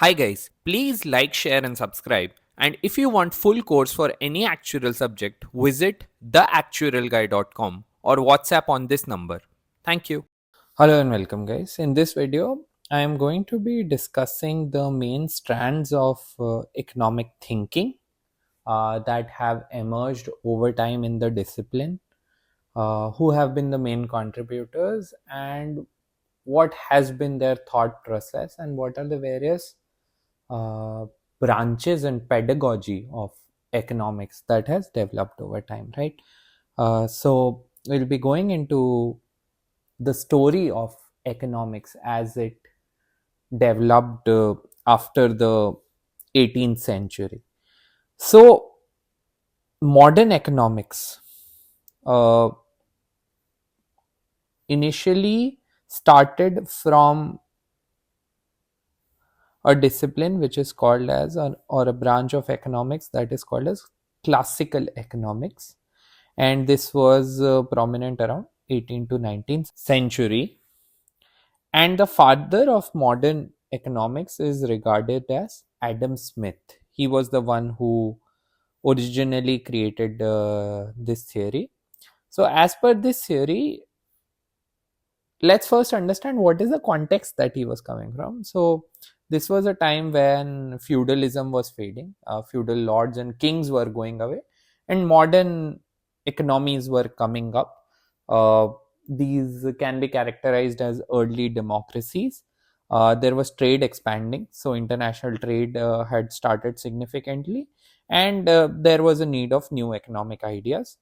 Hi guys, please like, share and subscribe. And if you want full course for any actuarial subject, visit theactuarialguy.com or WhatsApp on this number. Thank you. Hello and welcome guys. In this video, I am going to be discussing the main strands of economic thinking that have emerged over time in the discipline, who have been the main contributors and what has been their thought process and what are the various uh, branches and pedagogy of economics that has developed over time, right? So we'll be going into the story of economics as it developed after the 18th century. So modern economics uh, initially started from a discipline which is called as or a branch of economics that is called as classical economics, and this was prominent around 18th to 19th century, and the father of modern economics is regarded as Adam Smith. He was the one who originally created this theory. So as per this theory, let's first understand what is the context that he was coming from. So this was a time when feudalism was fading, feudal lords and kings were going away, and modern economies were coming up. uh, these can be characterized as early democracies. There was trade expanding, so international trade had started significantly, and there was a need of new economic ideas.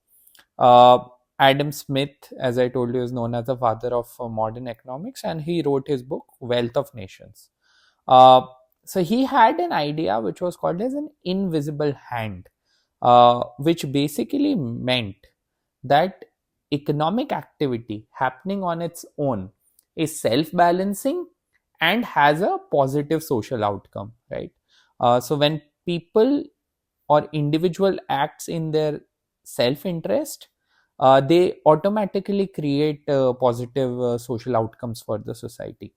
uh, Adam Smith, as I told you, is known as the father of modern economics, and he wrote his book Wealth of Nations. Uh, so he had an idea which was called as an invisible hand, which basically meant that economic activity happening on its own is self-balancing and has a positive social outcome, right? So when people or individual acts in their self-interest, they automatically create positive social outcomes for the society.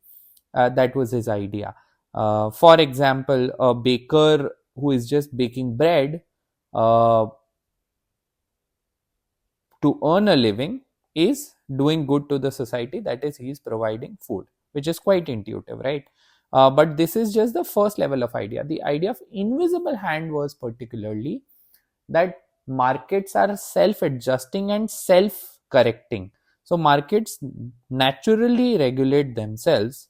That was his idea. For example, a baker who is just baking bread uh, to earn a living is doing good to the society, that is, he is providing food, which is quite intuitive, right? But this is just the first level of idea. The idea of invisible hand was particularly that markets are self adjusting and self correcting. So markets naturally regulate themselves,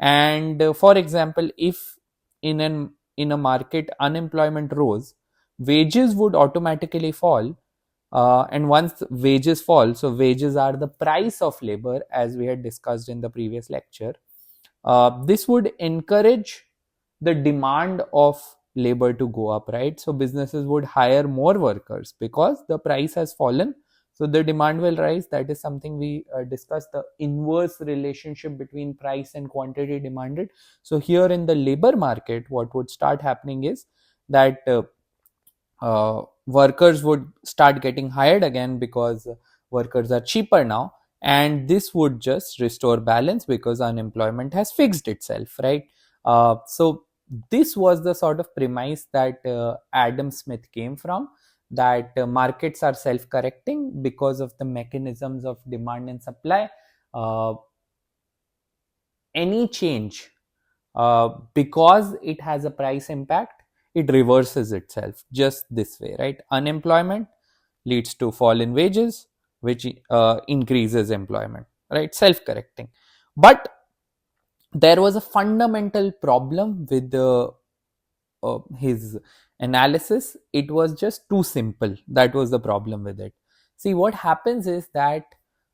and for example, if in a market unemployment rose, wages would automatically fall. And once wages fall, so wages are the price of labor, as we had discussed in the previous lecture. This would encourage the demand of labor to go up, right? So businesses would hire more workers because the price has fallen, so the demand will rise. That is something we discussed, the inverse relationship between price and quantity demanded. So here in the labor market, what would start happening is that workers would start getting hired again because workers are cheaper now, and this would just restore balance because unemployment has fixed itself, right? So this was the sort of premise that Adam Smith came from, that markets are self correcting because of the mechanisms of demand and supply. Uh, any change, because it has a price impact, it reverses itself just this way, right? Unemployment leads to fall in wages, which increases employment, right? Self correcting. But there was a fundamental problem with his analysis. It was just too simple. That was the problem with it. See, what happens is that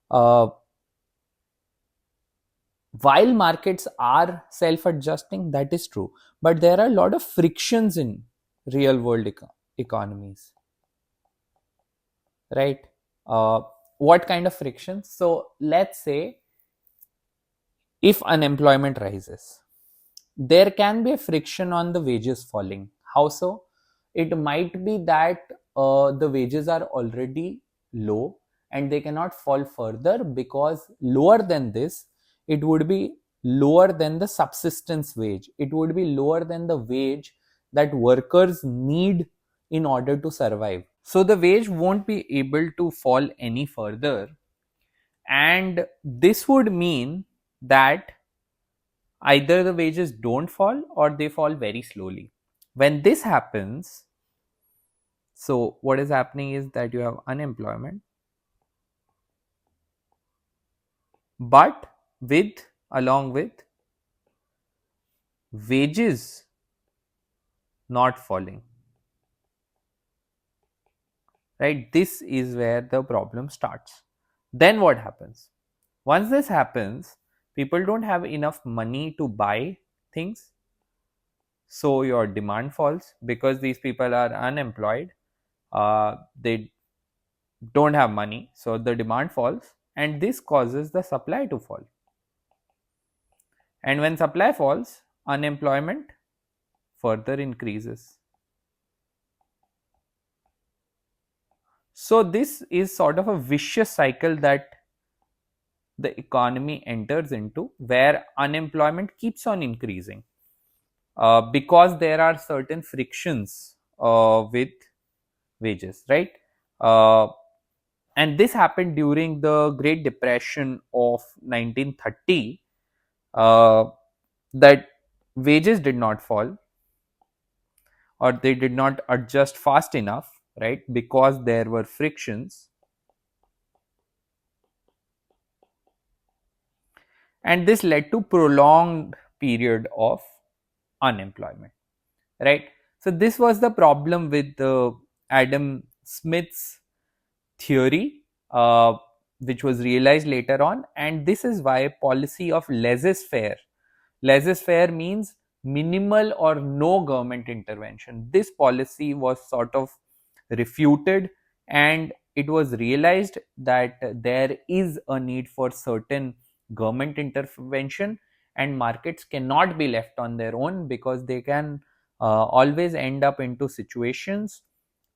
uh, while markets are self adjusting, that is true, but there are a lot of frictions in real world economies, right? uh, what kind of frictions? So let's say if unemployment rises, there can be a friction on the wages falling. How so? It might be that the wages are already low and they cannot fall further, because lower than this, it would be lower than the subsistence wage. It would be lower than the wage that workers need in order to survive. So the wage won't be able to fall any further, and this would mean that either the wages don't fall or they fall very slowly. When this happens, so what is happening is that you have unemployment, but with along with wages not falling, right? This is where the problem starts. Then what happens? Once this happens, people don't have enough money to buy things, so your demand falls because these people are unemployed. They don't have money, so the demand falls, and this causes the supply to fall. And when supply falls, unemployment further increases. So this is sort of a vicious cycle that the economy enters into, where unemployment keeps on increasing because there are certain frictions with wages, right? Uh, and this happened during the Great Depression of 1930, that wages did not fall, or they did not adjust fast enough, right? Because there were frictions, and this led to prolonged period of unemployment, right? So this was the problem with Adam Smith's theory, which was realized later on, and this is why policy of laissez-faire means minimal or no government intervention. This policy was sort of refuted, and it was realized that there is a need for certain government intervention, and markets cannot be left on their own because they can always end up into situations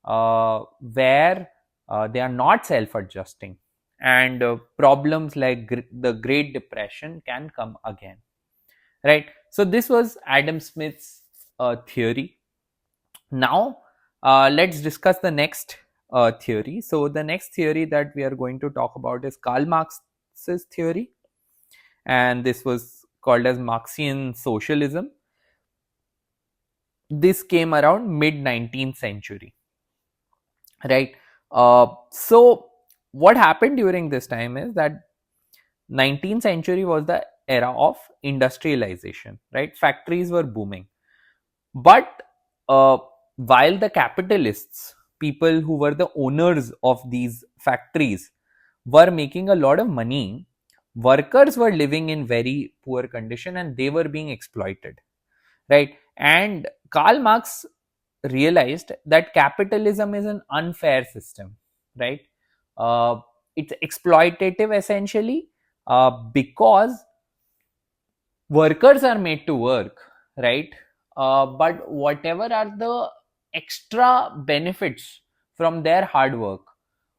where they are not self-adjusting, and problems like the Great Depression can come again, right? So this was Adam Smith's theory. Now let's discuss the next theory. So the next theory that we are going to talk about is Karl Marx's theory, and this was called as Marxian socialism. This came around mid 19th century, right? So what happened during this time is that 19th century was the era of industrialization, right? Factories were booming, but while the capitalists, people who were the owners of these factories, were making a lot of money, workers were living in very poor condition and they were being exploited, right? And Karl Marx realized that capitalism is an unfair system, right? It's exploitative essentially, because workers are made to work, right? But whatever are the extra benefits from their hard work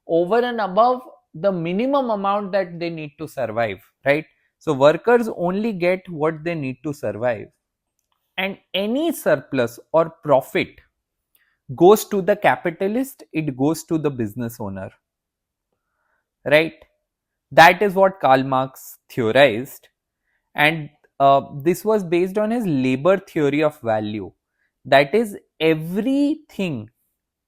over and above the minimum amount that they need to survive, right? So workers only get what they need to survive, and any surplus or profit goes to the capitalist, it goes to the business owner, right? That is what Karl Marx theorized, and this was based on his labor theory of value. That is, everything,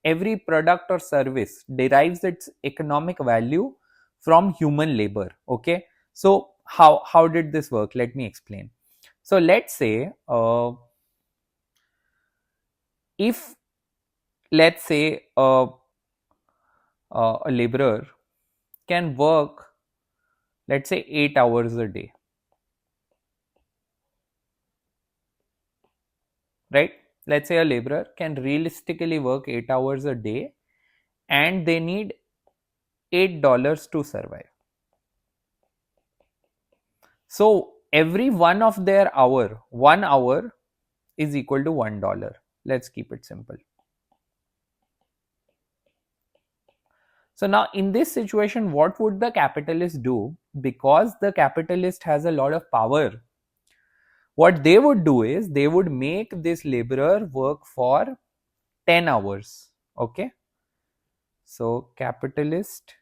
every product or service derives its economic value from human labor. Okay, so how did this work? Let me explain. So let's say if let's say a laborer can work, let's say 8 hours a day, right? Let's say a laborer can realistically work 8 hours a day and they need $8 to survive. So every one of their hour, 1 hour is equal to $1. Let's keep it simple. So now in this situation, what would the capitalist do? Because the capitalist has a lot of power, What they would do is they would make this laborer work for 10 hours. Okay. So capitalist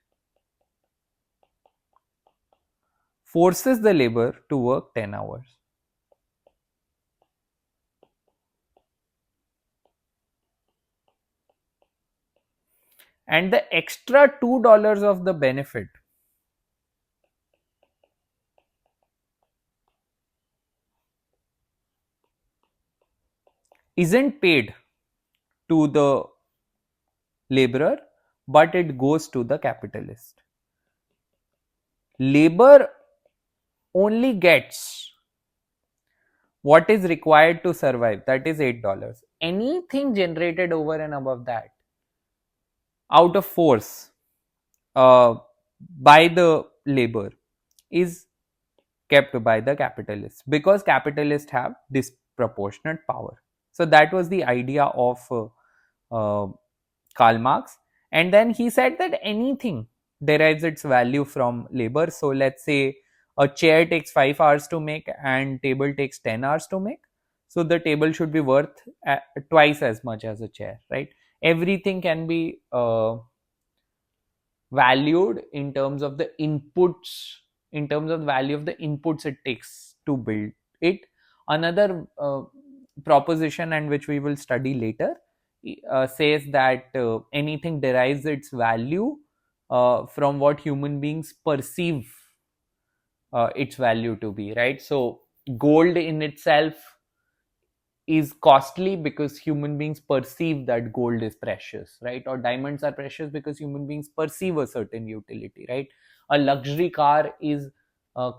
forces the laborer to work 10 hours. And the extra $2 of the benefit isn't paid to the laborer, but it goes to the capitalist. Labor only gets what is required to survive, that is $8. Anything generated over and above that out of force uh, by the labor is kept by the capitalists, because capitalists have disproportionate power. So that was the idea of uh, Karl Marx. And then he said that anything derives its value from labor. So let's say a chair takes 5 hours to make and table takes 10 hours to make. So the table should be worth twice as much as a chair, right? Everything can be valued in terms of the inputs, in terms of the value of the inputs it takes to build it. Another proposition, and which we will study later, says that anything derives its value from what human beings perceive its value to be, right? So gold in itself is costly because human beings perceive that gold is precious, right? Or diamonds are precious because human beings perceive a certain utility, right? A luxury car is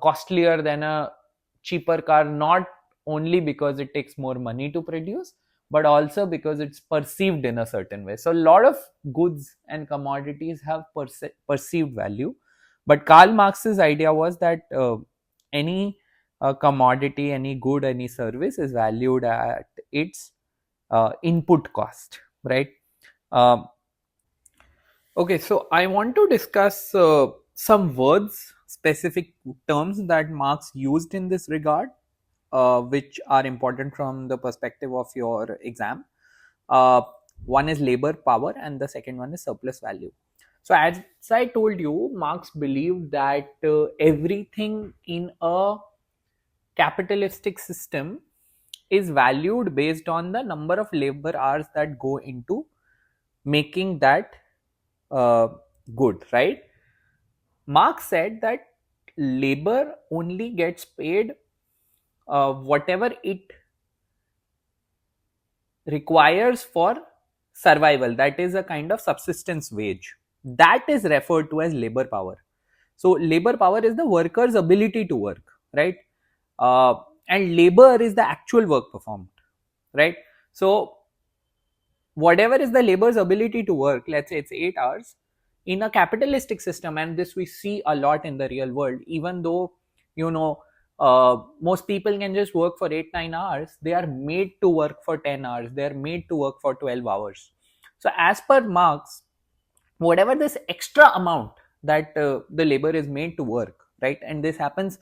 costlier than a cheaper car, not only because it takes more money to produce, but also because it's perceived in a certain way. So a lot of goods and commodities have perceived value. But Karl Marx's idea was that any commodity, any good, any service is valued at its input cost, right? Um, okay, so I want to discuss some words, specific terms that Marx used in this regard, which are important from the perspective of your exam. Uh, One is labor power, and the second one is surplus value. So, as I told you, Marx believed that everything in a capitalistic system is valued based on the number of labor hours that go into making that uh, good, right? Marx said that labor only gets paid whatever it requires for survival, that is a kind of subsistence wage, that is referred to as labor power. So labor power is the worker's ability to work, right? uh, and labor is the actual work performed, right? So whatever is the labor's ability to work, let's say it's 8 hours in a capitalistic system, and this we see a lot in the real world. Even though, you know, most people can just work for 8 9 hours, they are made to work for 10 hours, they are made to work for 12 hours. So as per Marx, whatever this extra amount that the labor is made to work, right? And this happens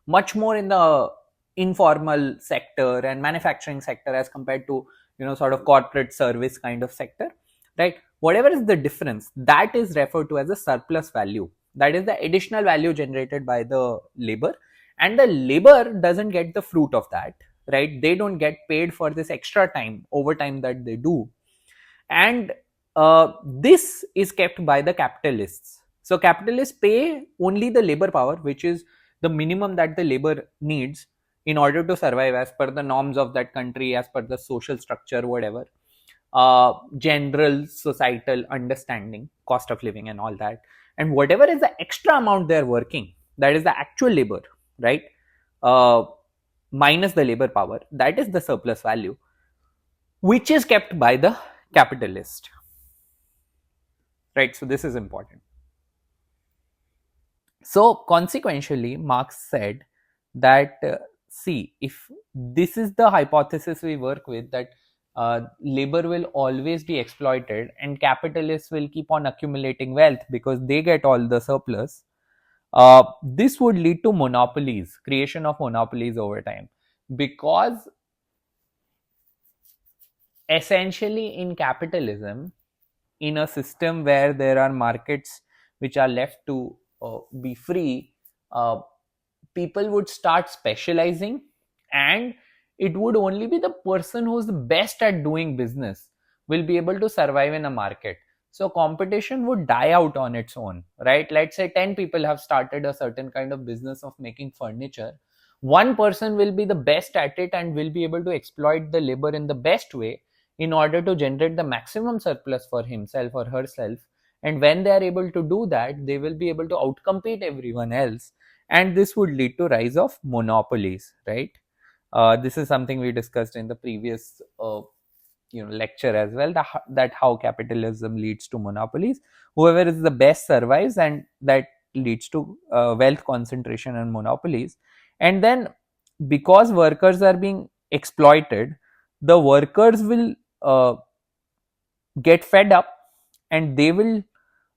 much more in the informal sector and manufacturing sector as compared to, you know, sort of corporate service kind of sector, right? Whatever is the difference, that is referred to as a surplus value, that is the additional value generated by the labor, and the labor doesn't get the fruit of that, right? They don't get paid for this extra time, overtime that they do. And this is kept by the capitalists. So capitalists pay only the labor power, which is the minimum that the labor needs in order to survive as per the norms of that country, as per the social structure, whatever, general societal understanding, cost of living and all that. And whatever is the extra amount they're working, that is the actual labor, right? uh, Minus the labor power, that is the surplus value, which is kept by the capitalist, right? So this is important. So consequentially, Marx said that see, if this is the hypothesis we work with, that labor will always be exploited and capitalists will keep on accumulating wealth because they get all the surplus, this would lead to monopolies, creation of monopolies over time. because essentially in capitalism, in a system where there are markets which are left to be free, uh, people would start specializing, and it would only be the person who's the best at doing business will be able to survive in a market. So competition would die out on its own, right? Let's say 10 people have started a certain kind of business of making furniture. One person will be the best at it and will be able to exploit the labor in the best way in order to generate the maximum surplus for himself or herself. And when they are able to do that, they will be able to outcompete everyone else, and this would lead to rise of monopolies, right? This is something we discussed in the previous lecture as well, that how capitalism leads to monopolies. Whoever is the best survives, and that leads to wealth concentration and monopolies. And then because workers are being exploited, the workers will get fed up, and they will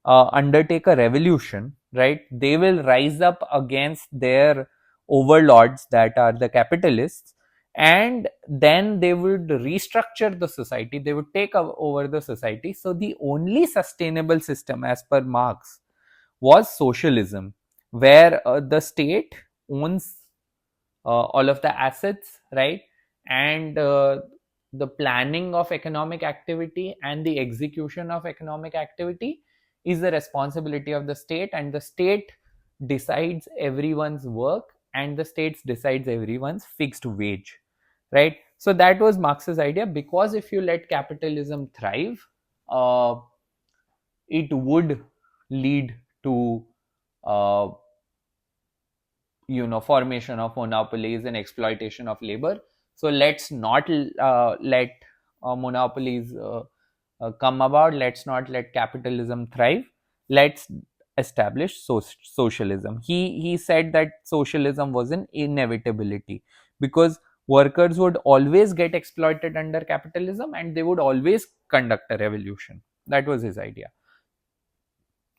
undertake a revolution, right? They will rise up against their overlords, that are the capitalists, and then they would restructure the society, they would take over the society. So the only sustainable system as per Marx was socialism, where the state owns all of the assets, right? And the planning of economic activity and the execution of economic activity is the responsibility of the state, and the state decides everyone's work, and the state decides everyone's fixed wage, right? So that was Marx's idea, because if you let capitalism thrive, uh, it would lead to uh, formation of monopolies and exploitation of labor. So let's not let monopolies come about. Let's not let capitalism thrive. Let's establish socialism. He said that socialism was an inevitability, because workers would always get exploited under capitalism, and they would always conduct a revolution. That was his idea.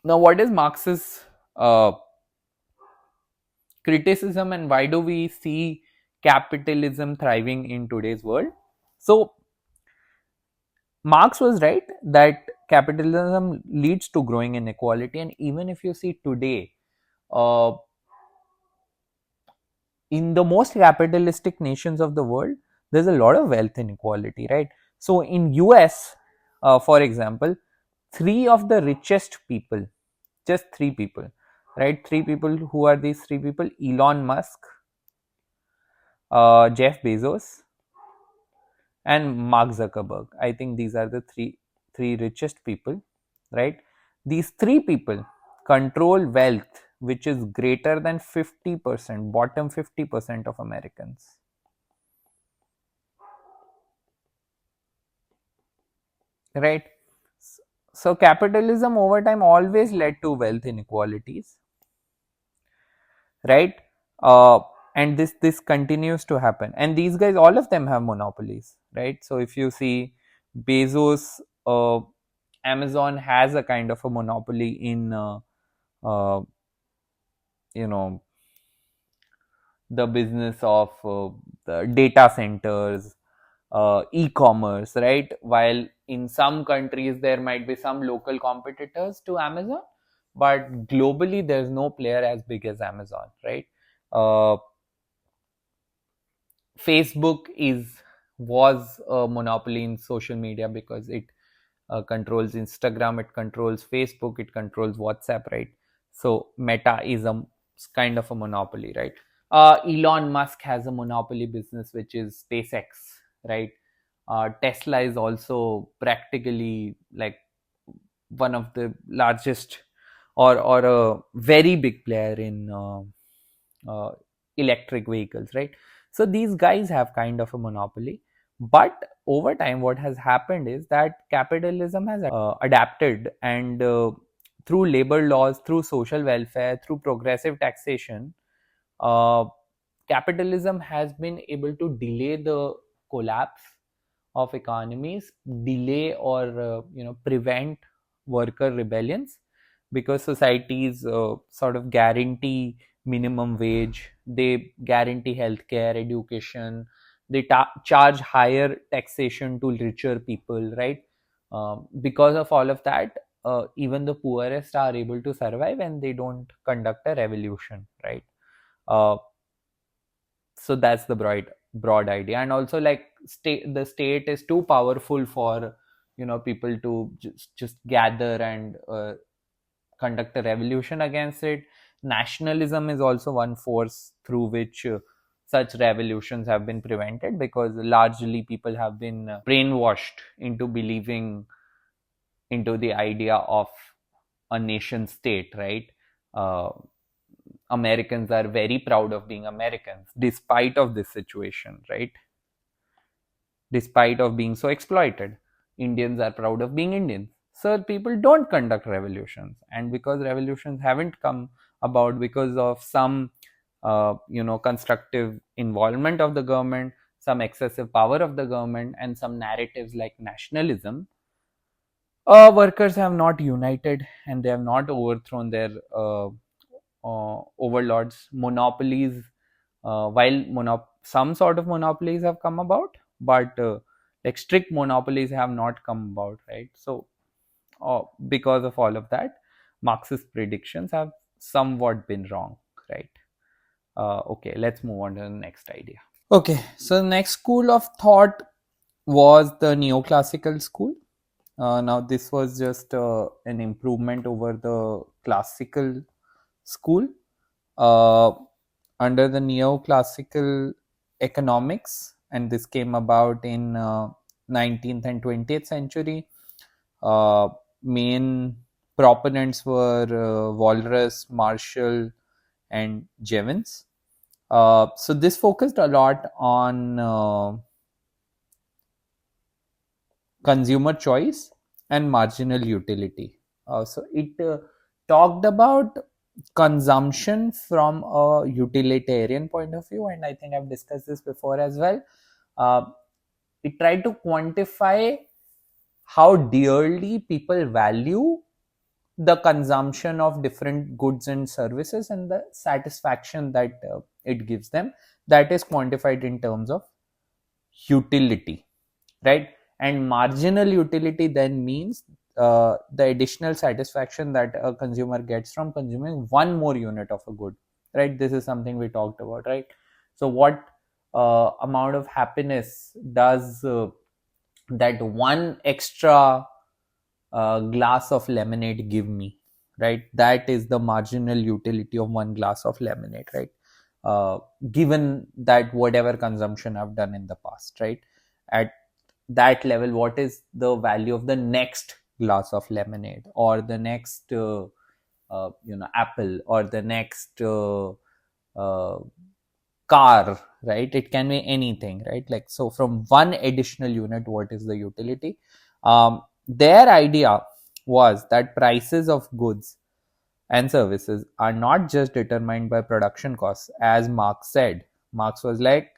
Now, what is Marx's criticism, and why do we see capitalism thriving in today's world? So Marx was right that capitalism leads to growing inequality, and even if you see today, uh, in the most capitalistic nations of the world, there's a lot of wealth inequality, right? So in US, for example, three of the richest people, just three people, right? Three people. Who are these three people? Elon Musk, Jeff Bezos, and Mark Zuckerberg. I think these are the three richest people, right? These three people control wealth which is greater than 50%, bottom 50% of Americans. Right? So capitalism over time always led to wealth inequalities, right? uh, and this continues to happen, and these guys, all of them have monopolies, right? So if you see Bezos, Amazon has a kind of a monopoly in uh, you know the business of the data centers, e-commerce, right? While in some countries there might be some local competitors to Amazon, but globally there's no player as big as Amazon, right? uh, Facebook was a monopoly in social media, because it controls Instagram, it controls Facebook, it controls WhatsApp, right? So Meta is a kind of a monopoly, right? Elon Musk has a monopoly business, which is SpaceX, right? Tesla is also practically like one of the largest, or a very big player in uh, electric vehicles, right? So these guys have kind of a monopoly. But over time, what has happened is that capitalism has adapted, and through labor laws, through social welfare, through progressive taxation, uh, capitalism has been able to delay the collapse of economies, delay or prevent worker rebellions, because societies sort of guarantee minimum wage, they guarantee healthcare, education, they charge higher taxation to richer people, right? Because of all of that, even the poorest are able to survive and they don't conduct a revolution, right? uh, so that's the broad idea. And also, like, the state is too powerful for people to just gather and conduct a revolution against it. Nationalism is also one force through which such revolutions have been prevented, because largely people have been brainwashed into believing into the idea of a nation state, right? uh, Americans are very proud of being Americans despite of this situation, right? Despite of being so exploited. Indians are proud of being Indians. So people don't conduct revolutions, and because revolutions haven't come about because of some constructive involvement of the government, some excessive power of the government, and some narratives like nationalism, workers have not united and they have not overthrown their overlords. Monopolies, while some sort of monopolies have come about, but like strict monopolies have not come about, right? So because of all of that, Marxist predictions have somewhat been wrong, right? Okay, let's move on to the next idea. Okay, so the next school of thought was the neoclassical school. Now this was just an improvement over the classical school. uh, Under the neoclassical economics, and this came about in 19th and 20th century. Main proponents were Walras, Marshall, and Jevons. So this focused a lot on consumer choice and marginal utility. So it talked about consumption from a utilitarian point of view, and I think I've discussed this before as well. Uh, it tried to quantify how dearly people value the consumption of different goods and services and the satisfaction that it gives them. That is quantified in terms of utility, right? And marginal utility then means the additional satisfaction that a consumer gets from consuming one more unit of a good, right? This is something we talked about, right? So what amount of happiness does that one extra glass of lemonade give me, right? That is the marginal utility of one glass of lemonade, right? Given that whatever consumption I've done in the past, right? At that level, what is the value of the next glass of lemonade, or the next apple, or the next uh, car, right? It can be anything, right? Like, so from one additional unit, what is the utility? Their idea was that prices of goods and services are not just determined by production costs, as Marx said. Marx was like,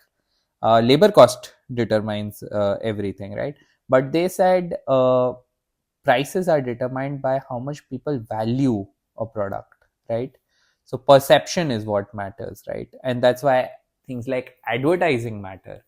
labor cost determines everything, right? But they said prices are determined by how much people value a product, right? So perception is what matters, right? And that's why things like advertising matter.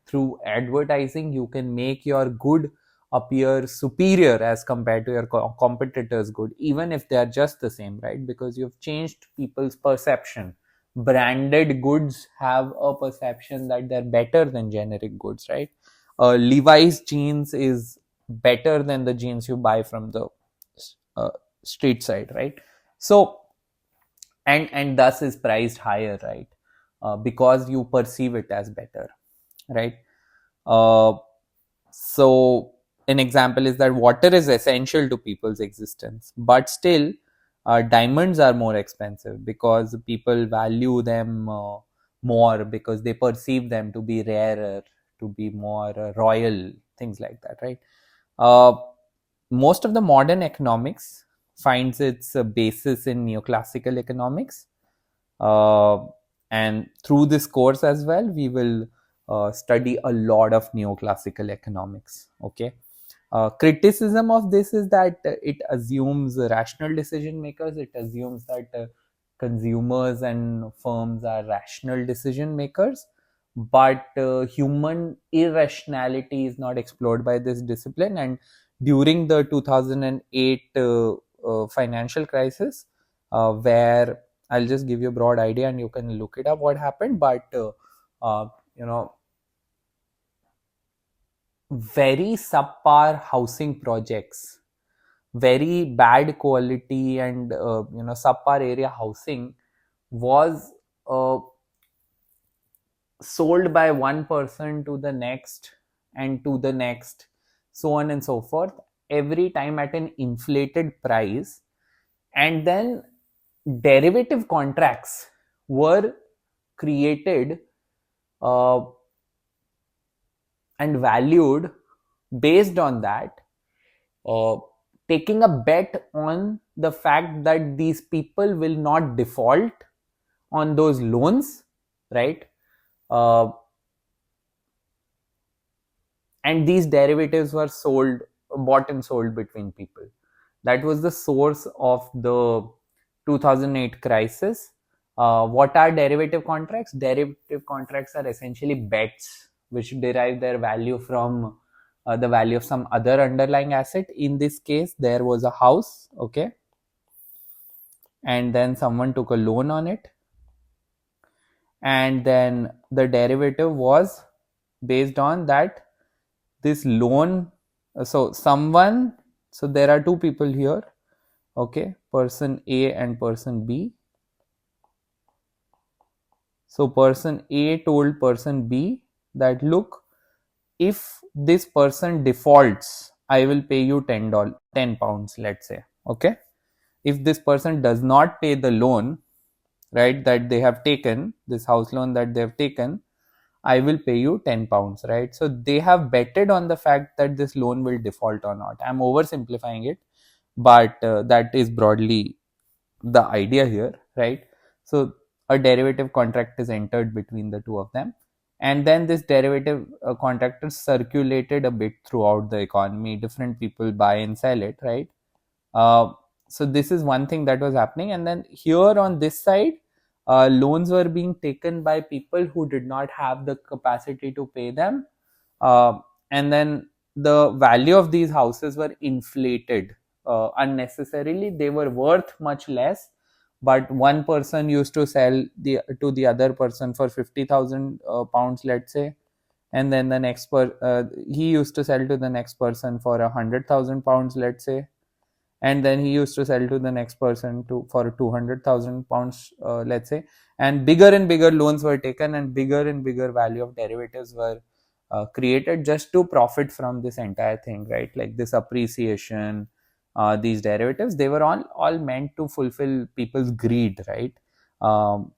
Through advertising, you can make your good appear superior as compared to your competitors' good, even if they are just the same, right? Because you've changed people's perception. Branded goods have a perception that they're better than generic goods, right? Levi's jeans is better than the jeans you buy from the uh, street side, right? So, and thus is priced higher, right? Because you perceive it as better, right? uh, so an example is that water is essential to people's existence, but still diamonds are more expensive because people value them more, because they perceive them to be rarer, to be more royal, things like that, right? uh, Most of the modern economics finds its basis in neoclassical economics. uh, and through this course as well, we will study a lot of neoclassical economics. Okay. Criticism of this is that it assumes rational decision makers. It assumes that consumers and firms are rational decision makers, but human irrationality is not explored by this discipline. And during the 2008 financial crisis, where I'll just give you a broad idea and you can look it up what happened, but uh, you know very subpar housing projects, very bad quality and subpar area housing was sold by one person to the next and to the next, so on and so forth, every time at an inflated price. And then derivative contracts were created uh, and valued based on that, uh, taking a bet on the fact that these people will not default on those loans, right? Uh, and these derivatives were sold, bought and sold between people. That was the source of the 2008 crisis. What are derivative contracts? Derivative contracts are essentially bets which derive their value from the value of some other underlying asset. In this case, there was a house, okay, and then someone took a loan on it, and then the derivative was based on that this loan. So someone, so there are two people here, okay, person A and person B. So person A told person B that, look, if this person defaults, I will pay you £10, let's say, okay. If this person does not pay the loan, right, that they have taken, this house loan that they have taken, I will pay you £10, right? So they have betted on the fact that this loan will default or not. I'm oversimplifying it, but that is broadly the idea here, right? So a derivative contract is entered between the two of them, and then this derivative contract is circulated a bit throughout the economy. Different people buy and sell it, right? Uh, so this is one thing that was happening, and then here on this side, loans were being taken by people who did not have the capacity to pay them, uh, and then the value of these houses were inflated unnecessarily. They were worth much less, but one person used to sell to the other person for 50,000 pounds, let's say, and then the he used to sell to the next person for 100,000 pounds, let's say, and then he used to sell to the next person for 200,000 pounds, let's say, and bigger loans were taken, and bigger value of derivatives were created just to profit from this entire thing, right? Like this appreciation, these derivatives, they were all meant to fulfill people's greed, right?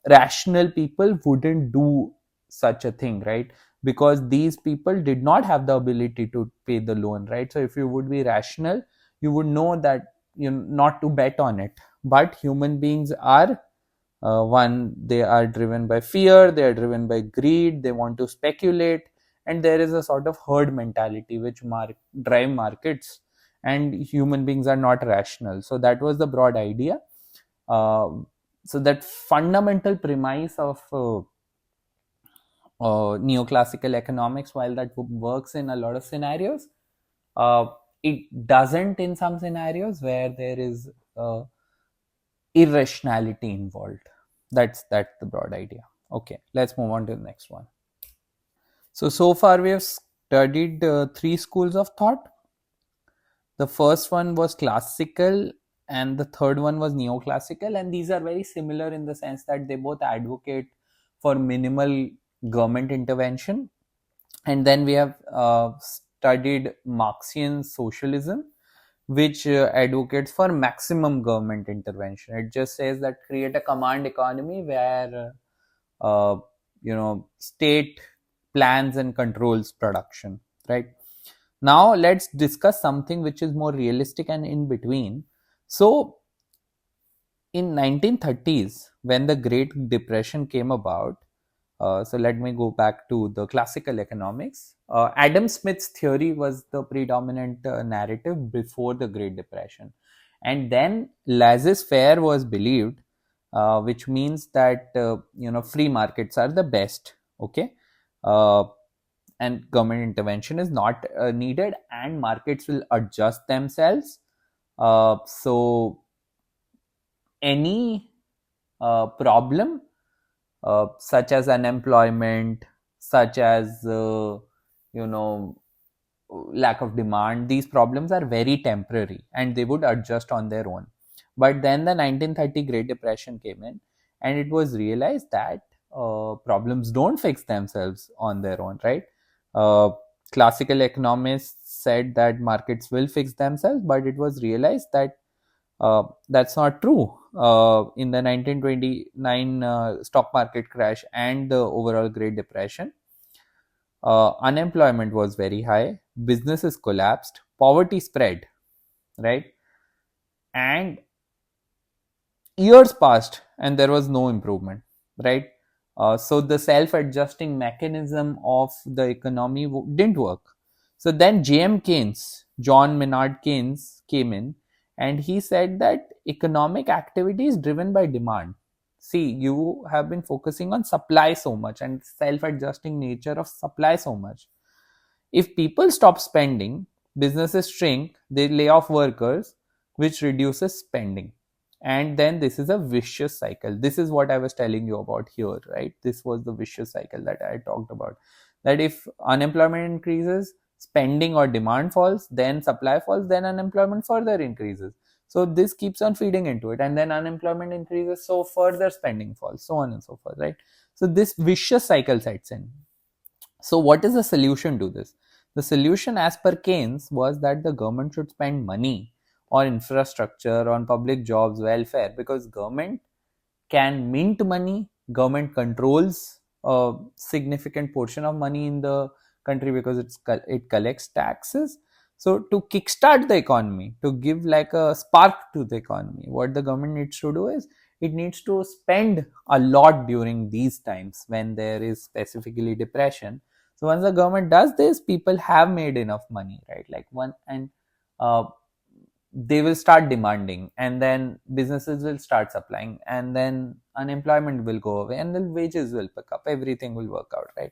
Rational people wouldn't do such a thing, right? Because these people did not have the ability to pay the loan, right? So if you would be rational, you would know that not to bet on it. But human beings are, one, they are driven by fear, they are driven by greed, they want to speculate, and there is a sort of herd mentality which drive markets, and human beings are not rational. So that was the broad idea. uh, so that fundamental premise of neoclassical economics, while that works in a lot of scenarios, uh, it doesn't in some scenarios where there is irrationality involved. That's the broad idea. Okay, let's move on to the next one. So far we have studied three schools of thought. The first one was classical, and the third one was neoclassical, and these are very similar in the sense that they both advocate for minimal government intervention. And then we have studied Marxian socialism, which advocates for maximum government intervention. It just says that create a command economy where state plans and controls production, right? Now let's discuss something which is more realistic and in between. So in 1930s, when the Great Depression came about, so let me go back to the classical economics. Adam Smith's theory was the predominant narrative before the Great Depression. And then laissez-faire was believed which means that free markets are the best. Okay. uh, and government intervention is not needed, and markets will adjust themselves. So any problem such as unemployment, such as you know lack of demand, these problems are very temporary and they would adjust on their own. But then the 1930 Great Depression came in, and it was realized that problems don't fix themselves on their own, right? uh, Classical economists said that markets will fix themselves, but it was realized that that's not true. In the 1929 stock market crash and the overall Great Depression, unemployment was very high, businesses collapsed, poverty spread, right? And years passed and there was no improvement, right? So the self-adjusting mechanism of the economy didn't work. So then John Maynard Keynes came in, and he said that economic activity is driven by demand. See, you have been focusing on supply so much and self-adjusting nature of supply so much. If people stop spending, businesses shrink, they lay off workers, which reduces spending. And then this is a vicious cycle. This is what I was telling you about here, right? This was the vicious cycle that I talked about. That if unemployment increases, spending or demand falls, then supply falls, then unemployment further increases. So this keeps on feeding into it, and then unemployment increases, so further spending falls, so on and so forth, right? So this vicious cycle sets in. So, what is the solution to this? The solution, as per Keynes, was that the government should spend money on infrastructure, on public jobs, welfare, because government can mint money. Government controls a significant portion of money in the country because it collects taxes. So to kickstart the economy, to give like a spark to the economy, what the government needs to do is it needs to spend a lot during these times when there is specifically depression. So once the government does this, people have made enough money, right? Like one and uh, they will start demanding, and then businesses will start supplying, and then unemployment will go away, and then wages will pick up, everything will work out, right?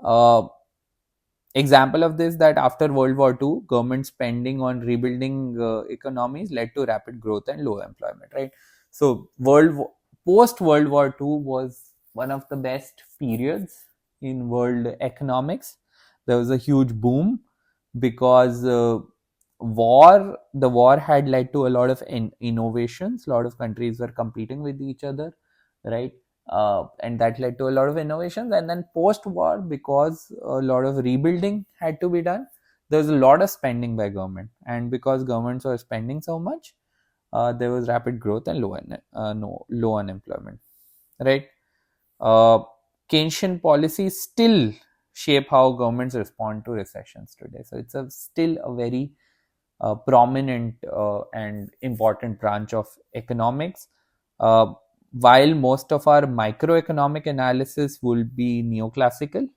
uh, Example of this, that after World War II, government spending on rebuilding economies led to rapid growth and low employment, right? So post World War II was one of the best periods in world economics. There was a huge boom because the war had led to a lot of innovations. A lot of countries were competing with each other, right? And that led to a lot of innovations. And then post-war, because a lot of rebuilding had to be done, there was a lot of spending by government, and because governments were spending so much, there was rapid growth and low unemployment, right? uh, Keynesian policies still shape how governments respond to recessions today. So it's still a very prominent and important branch of economics. Uh, while most of our microeconomic analysis will be neoclassical,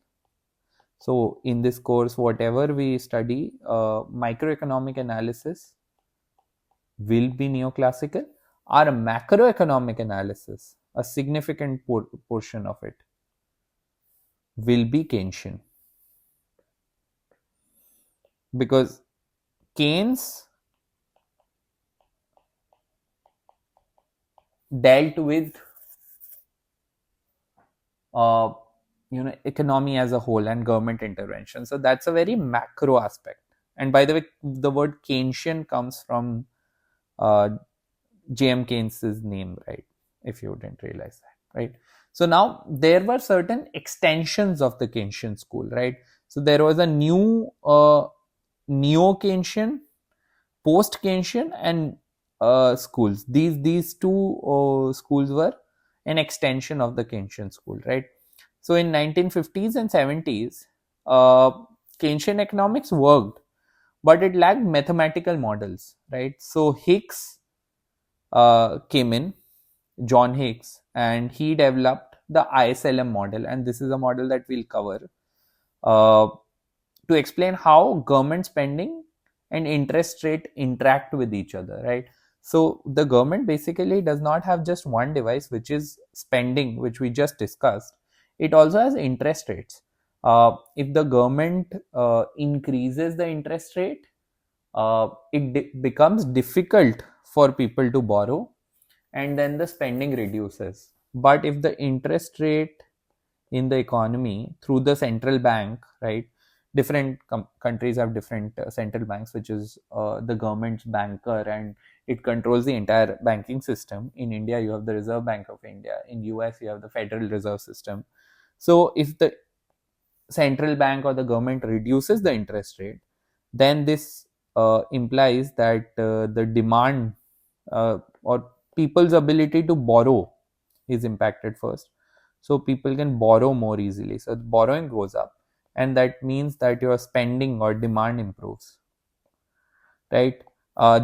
so in this course, whatever we study, microeconomic analysis will be neoclassical. Our macroeconomic analysis, a significant portion of it, will be Keynesian, because Keynes dealt with uh, economy as a whole and government intervention. So that's a very macro aspect. And by the way, the word Keynesian comes from uh, J.M. Keynes's name, right? If you didn't realize that, right? So now there were certain extensions of the Keynesian school, right? So there was a new neo-Keynesian, post-Keynesian, and schools. These two schools were an extension of the Keynesian school, right? So in 1950s and 70s, uh, Keynesian economics worked, but it lacked mathematical models, right? So Hicks came in, John Hicks, and he developed the ISLM model, and this is a model that we'll cover uh, to explain how government spending and interest rate interact with each other, right? So the government basically does not have just one device, which is spending, which we just discussed. It also has interest rates. If the government increases the interest rate, it becomes difficult for people to borrow, and then the spending reduces. But if the interest rate in the economy through the central bank, right? Different countries have different central banks, which is the government's banker, and it controls the entire banking system. In India, you have the Reserve Bank of India. In US, you have the Federal Reserve System. So if the central bank or the government reduces the interest rate, then this implies that the demand or people's ability to borrow is impacted first. So people can borrow more easily. So borrowing goes up, and that means that your spending or demand improves, right?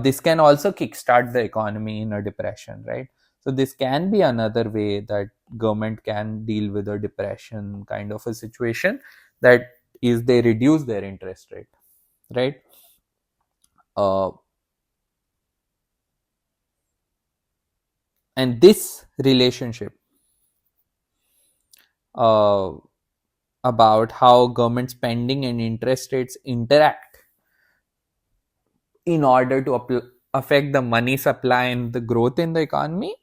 This can also kickstart the economy in a depression, right? So this can be another way that government can deal with a depression kind of a situation, that is they reduce their interest rate, right? uh, and this relationship uh, about how government spending and interest rates interact in order to affect the money supply and the growth in the economy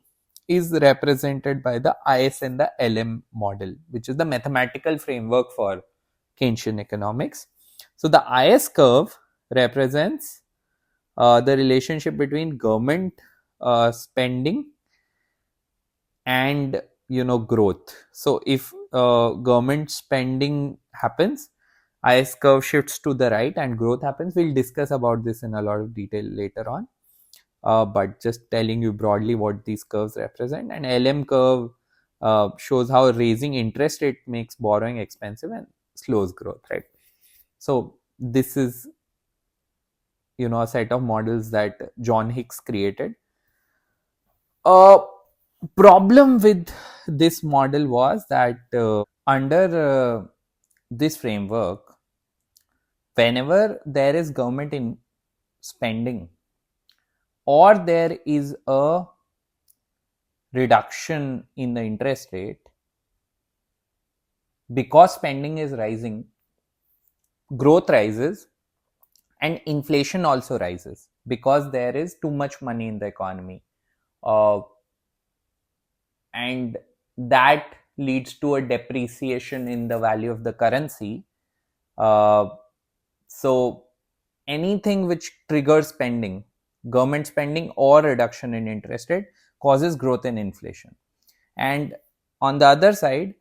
is represented by the IS and the LM model, which is the mathematical framework for Keynesian economics. So the IS curve represents the relationship between government spending and growth. So if government spending happens, IS curve shifts to the right and growth happens. We'll discuss about this in a lot of detail later on, but just telling you broadly what these curves represent. And LM curve shows how raising interest rate makes borrowing expensive and slows growth, right? So this is a set of models that John Hicks created. A problem with this model was that under this framework, whenever there is government in spending or there is a reduction in the interest rate, because spending is rising, growth rises and inflation also rises because there is too much money in the economy. And that leads to a depreciation in the value of the currency. So anything which triggers spending, government spending or reduction in interest rate, causes growth in inflation. And on the other side,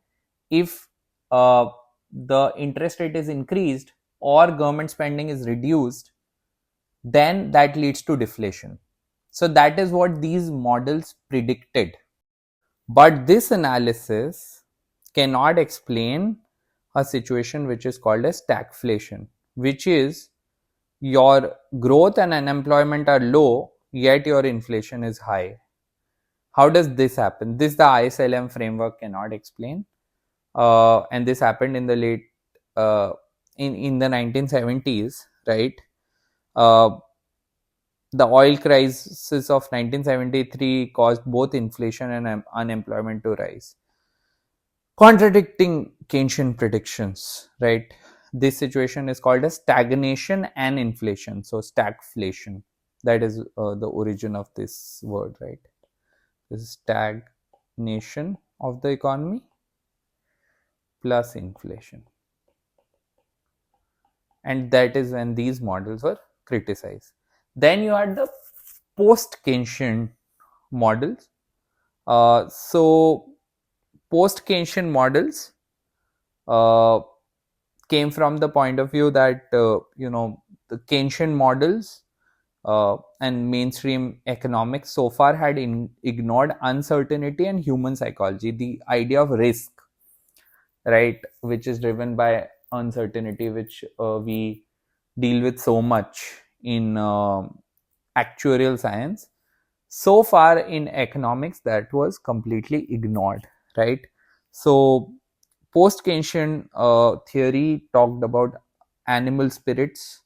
if the interest rate is increased or government spending is reduced, then that leads to deflation. So that is what these models predicted. But this analysis cannot explain a situation which is called as stagflation, which is your growth and unemployment are low, yet your inflation is high. How does this happen? This the ISLM framework cannot explain. And this happened in the late in the 1970s, right? The oil crisis of 1973 caused both inflation and unemployment to rise, contradicting Keynesian predictions, right? This situation is called as stagnation and inflation. So stagflation, that is the origin of this word, right? This is stagnation of the economy plus inflation. And that is when these models were criticized. Then you had the post-Keynesian models. So post-Keynesian models came from the point of view that the Keynesian models and mainstream economics so far had ignored uncertainty and human psychology, the idea of risk, right, which is driven by uncertainty, which we deal with so much in actuarial science. So far in economics, that was completely ignored, right? So post Keynesian theory talked about animal spirits,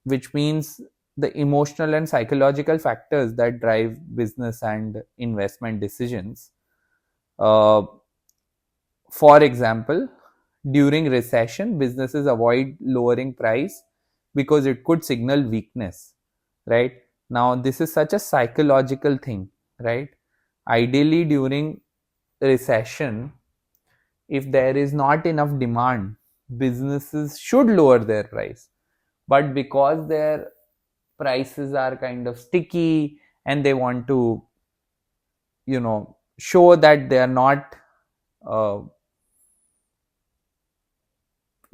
which means the emotional and psychological factors that drive business and investment decisions. Uh, for example, during recession, businesses avoid lowering price because it could signal weakness, right? Now, this is such a psychological thing, right? Ideally, during recession, if there is not enough demand, businesses should lower their price. But because their prices are kind of sticky and they want to, show that they are not uh,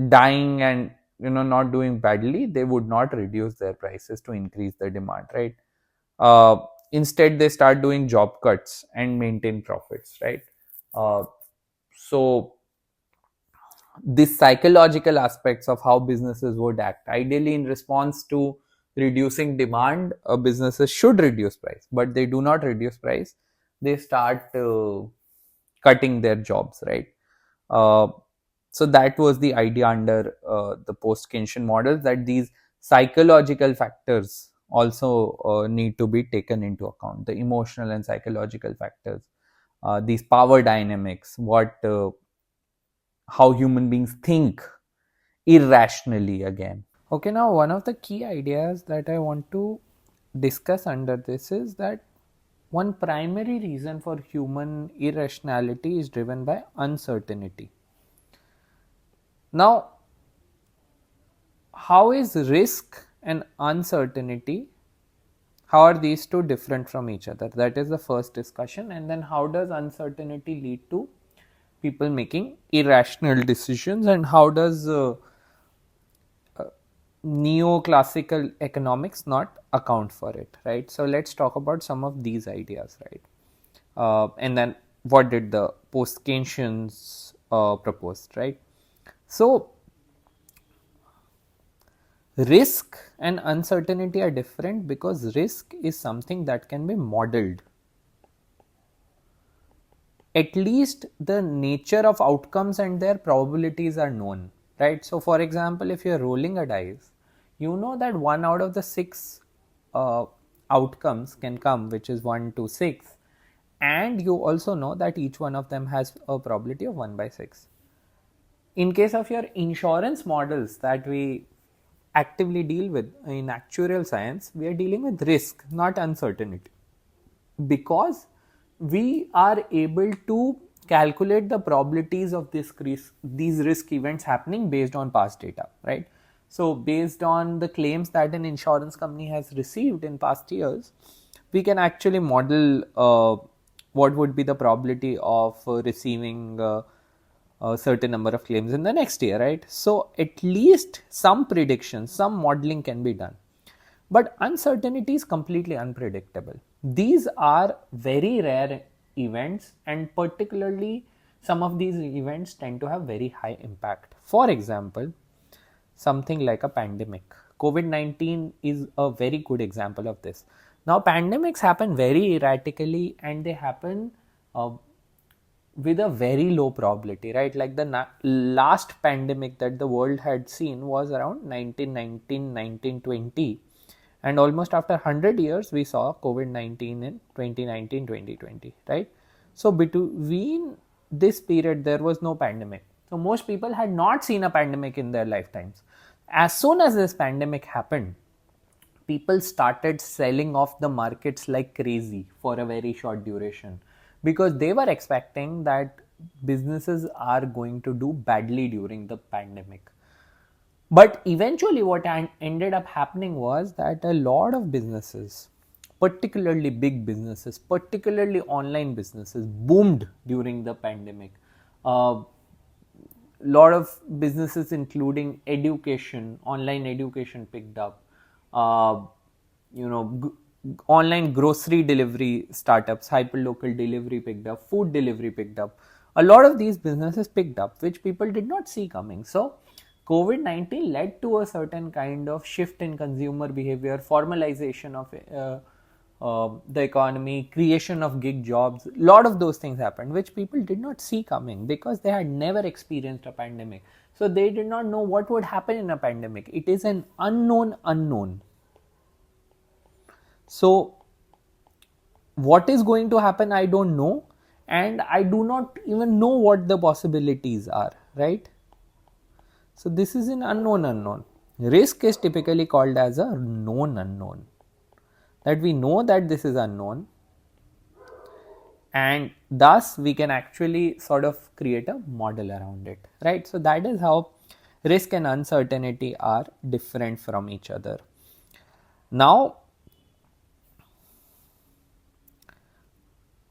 dying and not doing badly, they would not reduce their prices to increase the demand, right? uh, Instead they start doing job cuts and maintain profits, right? So these psychological aspects of how businesses would act, ideally in response to reducing demand, businesses should reduce price, but they do not reduce price. They start cutting their jobs, right? uh, so that was the idea under the post Keynesian models, that these psychological factors also need to be taken into account, the emotional and psychological factors, these power dynamics, what how human beings think irrationally again. Okay, now one of the key ideas that I want to discuss under this is that one primary reason for human irrationality is driven by uncertainty. Now, how is risk and uncertainty, how are these two different from each other? That is the first discussion. And then how does uncertainty lead to people making irrational decisions, and how does neoclassical economics not account for it, right? So let's talk about some of these ideas, right? And then what did the post Keynesians proposed, right? So risk and uncertainty are different because risk is something that can be modeled. At least the nature of outcomes and their probabilities are known, right? So for example, if you're rolling a dice, you know that 1 out of the 6 uh, outcomes can come, which is 1 to 6, and you also know that each one of them has a probability of 1 by 6. In case of your insurance models that we actively deal with in actuarial science, we are dealing with risk, not uncertainty, because we are able to calculate the probabilities of these risk events happening based on past data, right? So based on the claims that an insurance company has received in past years, we can actually model what would be the probability of receiving a certain number of claims in the next year, right? So at least some prediction, some modeling can be done. But uncertainty is completely unpredictable. These are very rare events, and particularly some of these events tend to have very high impact. For example, something like a pandemic. COVID-19 is a very good example of this. Now, pandemics happen very erratically and they happen uh, with a very low probability, right? Like the last pandemic that the world had seen was around 1919, 1920. And almost after 100 years, we saw COVID-19 in 2019, 2020, right? So between this period, there was no pandemic. So most people had not seen a pandemic in their lifetimes. As soon as this pandemic happened, people started selling off the markets like crazy for a very short duration, because they were expecting that businesses are going to do badly during the pandemic. But eventually, what ended up happening was that a lot of businesses, particularly big businesses, particularly online businesses, boomed during the pandemic. Lot of businesses, including education, online education, picked up. Uh, Online grocery delivery startups, hyperlocal delivery picked up, food delivery picked up. A lot of these businesses picked up, which people did not see coming. So COVID-19 led to a certain kind of shift in consumer behavior, formalization of the economy, creation of gig jobs. A lot of those things happened, which people did not see coming because they had never experienced a pandemic. So they did not know what would happen in a pandemic. It is an unknown unknown. So what is going to happen, I don't know, and I do not even know what the possibilities are, right? So this is an unknown unknown. Risk is typically called as a known unknown, that we know that this is unknown, and thus we can actually sort of create a model around it, right? So that is how risk and uncertainty are different from each other. Now,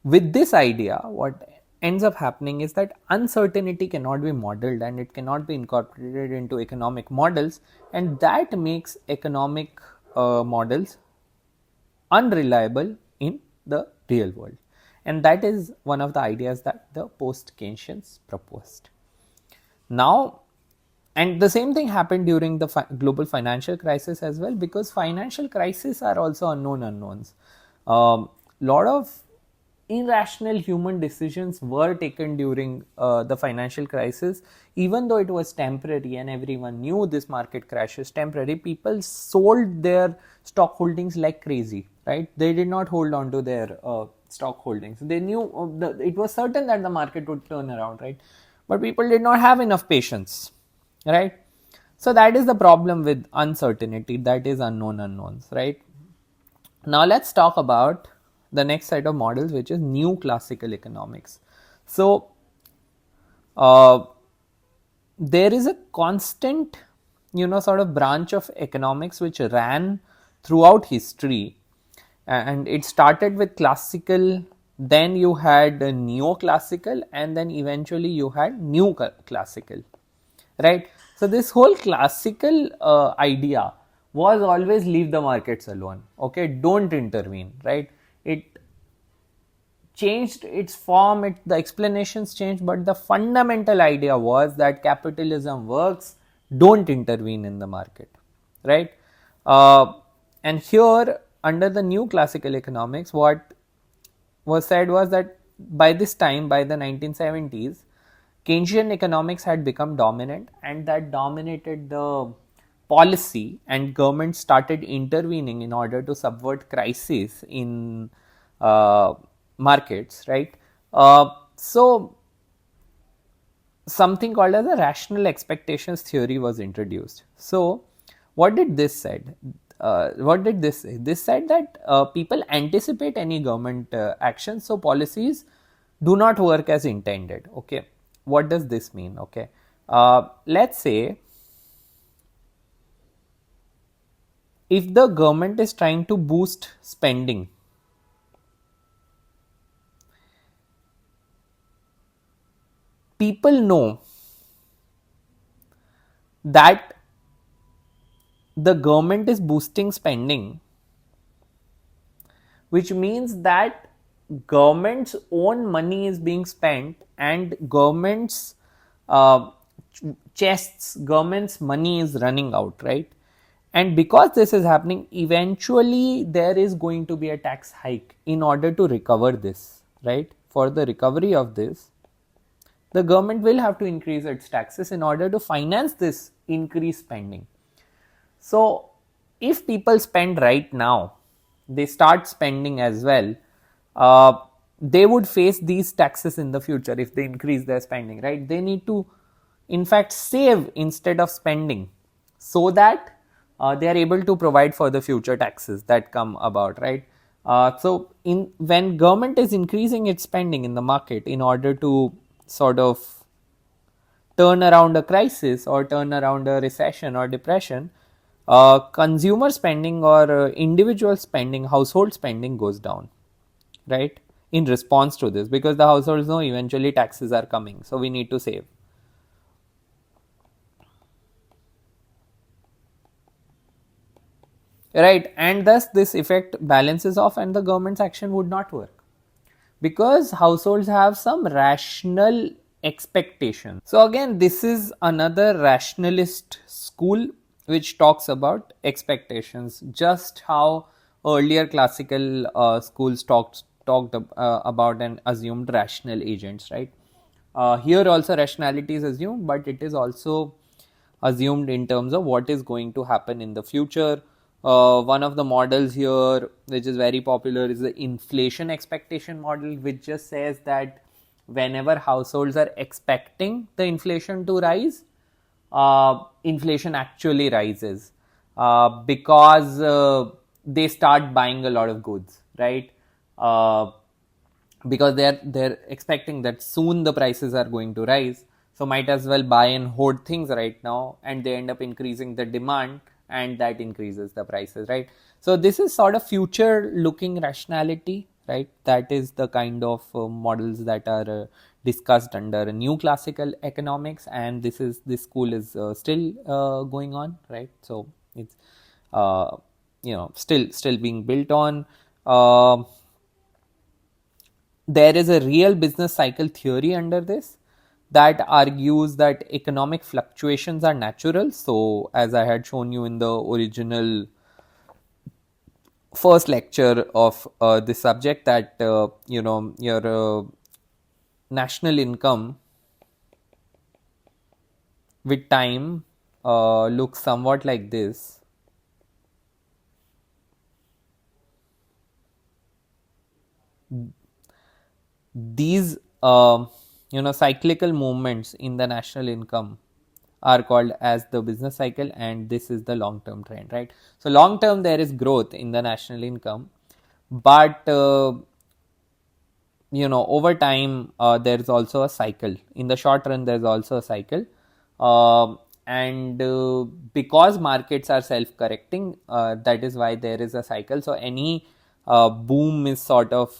with this idea, what ends up happening is that uncertainty cannot be modeled and it cannot be incorporated into economic models, and that makes economic models unreliable in the real world. And that is one of the ideas that the post Keynesians proposed. Now, and the same thing happened during the global financial crisis as well, because financial crises are also unknown unknowns. Lot of irrational human decisions were taken during the financial crisis. Even though it was temporary and everyone knew this market crash is temporary, people sold their stock holdings like crazy, right? They did not hold on to their stock holdings. They knew it was certain that the market would turn around, right? But people did not have enough patience, right? So that is the problem with uncertainty, that is unknown unknowns, right? Now let's talk about the next set of models, which is new classical economics. So uh, there is a constant, sort of branch of economics which ran throughout history, and it started with classical, then you had neoclassical, and then eventually you had new classical, right? So this whole classical idea was always leave the markets alone, okay, don't intervene, right? It changed its form, the explanations changed, but the fundamental idea was that capitalism works, don't intervene in the market, right? And here, under the new classical economics, what was said was that by this time, by the 1970s, Keynesian economics had become dominant, and that dominated the policy, and government started intervening in order to subvert crises in uh, markets, right? So something called as a rational expectations theory was introduced. So what did this said? What did this say? This said that people anticipate any government action, so policies do not work as intended. Okay, what does this mean? Okay, let's say if the government is trying to boost spending, people know that the government is boosting spending, which means that government's own money is being spent, and government's uh, chests, government's money is running out, right? And because this is happening, eventually there is going to be a tax hike in order to recover this, right? For the recovery of this, the government will have to increase its taxes in order to finance this increased spending. So if people spend right now, they start spending as well, uh, they would face these taxes in the future if they increase their spending, right? They need to, in fact, save instead of spending, so that they are able to provide for the future taxes that come about, right? So when government is increasing its spending in the market in order to sort of turn around a crisis or turn around a recession or depression, consumer spending or individual spending, household spending goes down, right? In response to this, because the households know eventually taxes are coming, so we need to save. Right, and thus this effect balances off and the government's action would not work, because households have some rational expectations. So again, this is another rationalist school which talks about expectations, just how earlier classical schools talked about and assumed rational agents, right? Here also rationality is assumed, but it is also assumed in terms of what is going to happen in the future, One of the models here, which is very popular, is the inflation expectation model, which just says that whenever households are expecting the inflation to rise, inflation actually rises because they start buying a lot of goods, right? Because they're expecting that soon the prices are going to rise, so might as well buy and hoard things right now, and they end up increasing the demand, and that increases the prices, right? So this is sort of future looking rationality, right? That is the kind of models that are discussed under new classical economics, and this school is still going on, right? So it's uh, still being built on. There is a real business cycle theory under this that argues that economic fluctuations are natural. So, as I had shown you in the original first lecture of this subject, that your national income with time looks somewhat like this. These cyclical movements in the national income are called as the business cycle, and this is the long term trend, right? So long term there is growth in the national income, but over time there is also a cycle. In the short run there is also a cycle, and because markets are self correcting, that is why there is a cycle. So any boom is sort of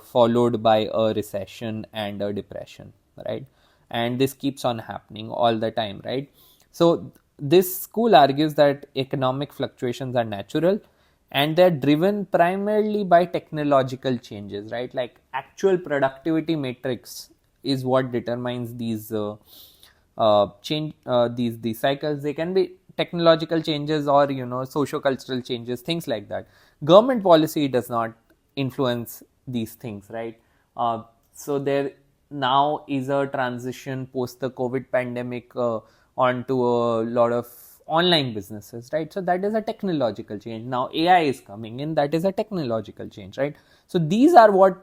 followed by a recession and a depression, right? And this keeps on happening all the time, right? So this school argues that economic fluctuations are natural, and they're driven primarily by technological changes, right? Like actual productivity matrix is what determines these change these cycles. They can be technological changes or socio-cultural changes, things like that. Government policy does not influence these things, right? So there now is a transition post the COVID pandemic onto a lot of online businesses, right? So that is a technological change. Now AI is coming in, that is a technological change, right? So these are what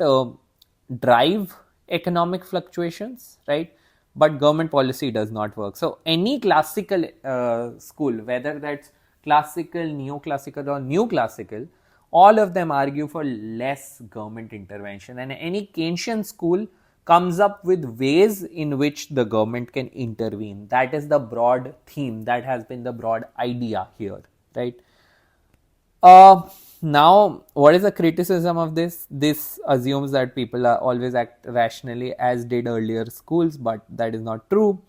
drive economic fluctuations, right? But government policy does not work. So any classical school, whether that's classical, neoclassical, or new classical, all of them argue for less government intervention, and any Keynesian school comes up with ways in which the government can intervene. That is the broad theme, that has been the broad idea here, right? Now, what is the criticism of this? This assumes that people are always act rationally, as did earlier schools, but that is not true.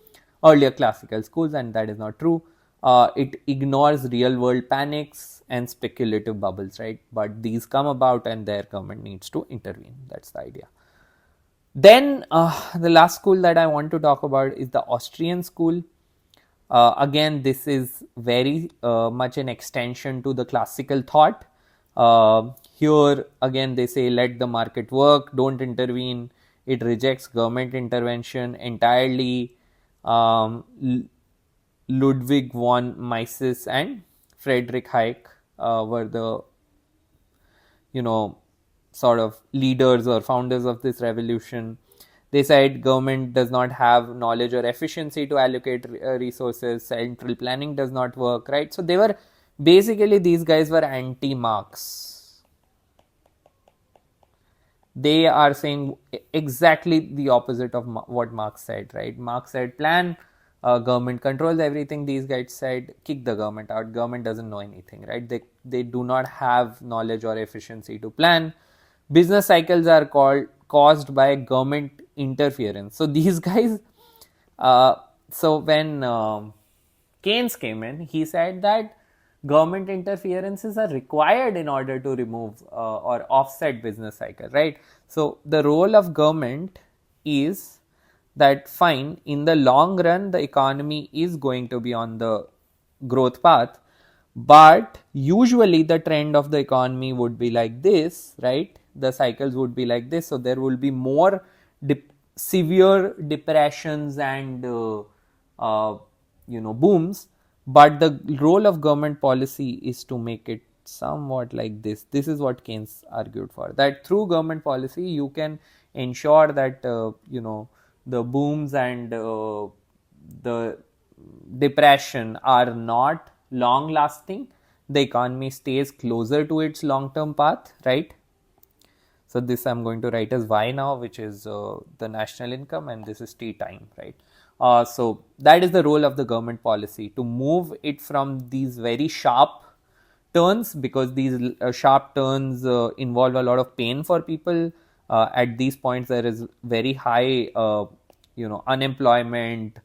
Earlier classical schools, and that is not true. It ignores real world panics and speculative bubbles, right? But these come about, and their government needs to intervene. That's the idea. Then the last school that I want to talk about is the Austrian school. Again, this is very much an extension to the classical thought. Here again they say let the market work, don't intervene. It rejects government intervention entirely. Ludwig von Mises and Friedrich Hayek were the sort of leaders or founders of this revolution. They said government does not have knowledge or efficiency to allocate resources, central planning does not work, right? So they were basically, these guys were anti-Marx. They are saying exactly the opposite of what Marx said, right? Marx said plan, government controls everything. These guys said kick the government out, government doesn't know anything, right? They do not have knowledge or efficiency to plan. Business cycles are caused by government interference. So these guys, so when Keynes came in, he said that government interferences are required in order to remove or offset business cycle, right? So the role of government is that fine, in the long run the economy is going to be on the growth path, but usually the trend of the economy would be like this, right? The cycles would be like this. So there will be more severe depressions and booms, but the role of government policy is to make it somewhat like this. This is what Keynes argued for, that through government policy you can ensure that the booms and the depression are not long lasting. The economy stays closer to its long term path, right? So this I'm going to write as Y now, which is the national income, and this is T time, right? So that is the role of the government policy, to move it from these very sharp turns, because these sharp turns involve a lot of pain for people. At these points there is very high unemployment,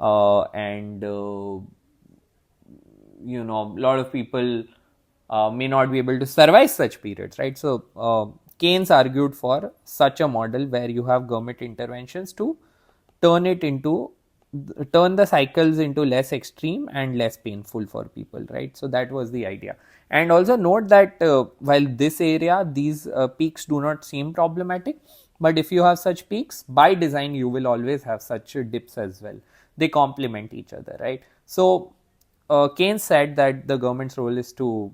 and a lot of people may not be able to survive such periods, right? So Keynes argued for such a model where you have government interventions to turn the cycles into less extreme and less painful for people, right? So that was the idea. And also note that while this area, these peaks do not seem problematic, but if you have such peaks, by design you will always have such dips as well. They complement each other, right? So Keynes said that the government's role is to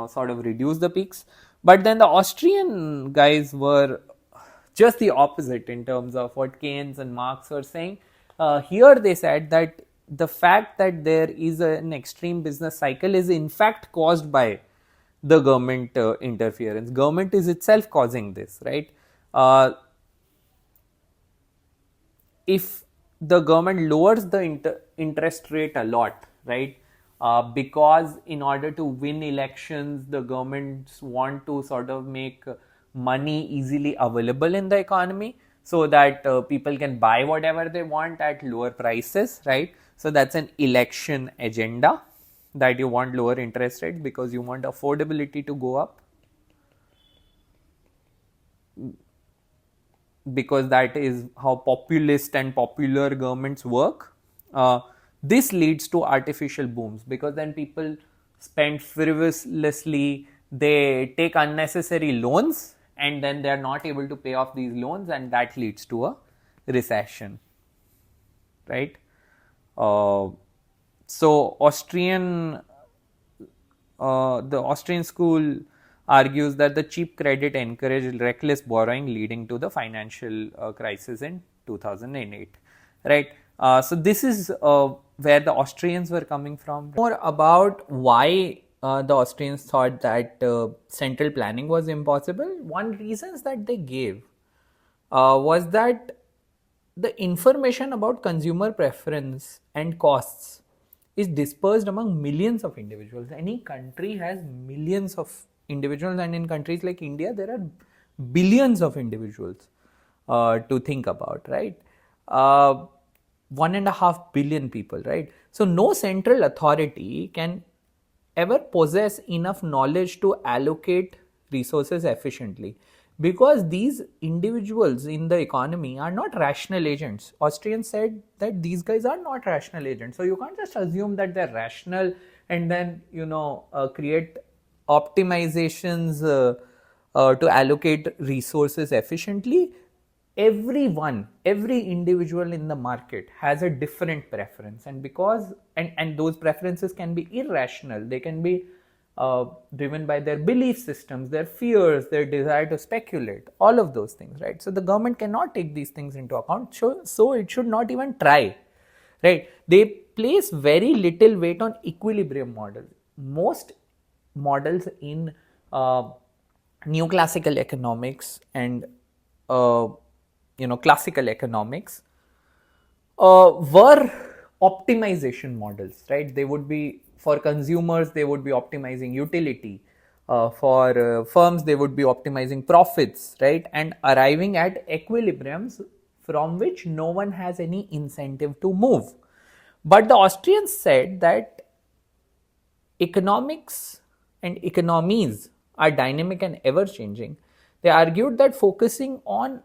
sort of reduce the peaks, but then the Austrian guys were just the opposite in terms of what Keynes and Marx were saying. Here they said that the fact that there is an extreme business cycle is in fact caused by the government interference. Government is itself causing this, right? If the government lowers the interest rate a lot, right? Because in order to win elections, the governments want to sort of make money easily available in the economy, so that people can buy whatever they want at lower prices, right? So that's an election agenda, that you want lower interest rates because you want affordability to go up, because that is how populist and popular governments work. This leads to artificial booms, because then people spend frivolously, they take unnecessary loans, and then they are not able to pay off these loans, and that leads to a recession, right? So the Austrian school argues that the cheap credit encouraged reckless borrowing, leading to the financial crisis in 2008, right? So this is where the Austrians were coming from. More about why the Austrians thought that central planning was impossible. One reasons that they gave was that the information about consumer preference and costs is dispersed among millions of individuals. Any country has millions of individuals, and in countries like India there are billions of individuals to think about, right? 1.5 billion people, right? So no central authority can ever possess enough knowledge to allocate resources efficiently, because these individuals in the economy are not rational agents. Austrians said that these guys are not rational agents, so you can't just assume that they're rational and then create optimizations to allocate resources efficiently. Every individual in the market has a different preference, and because and those preferences can be irrational. They can be driven by their belief systems, their fears, their desire to speculate, all of those things, right? So the government cannot take these things into account, so it should not even try, right? They place very little weight on equilibrium models. Most models in neoclassical economics and classical economics were optimization models, right? They would be, for consumers, they would be optimizing utility. For firms, they would be optimizing profits, right? And arriving at equilibriums from which no one has any incentive to move. But the Austrians said that economics and economies are dynamic and ever changing. They argued that focusing on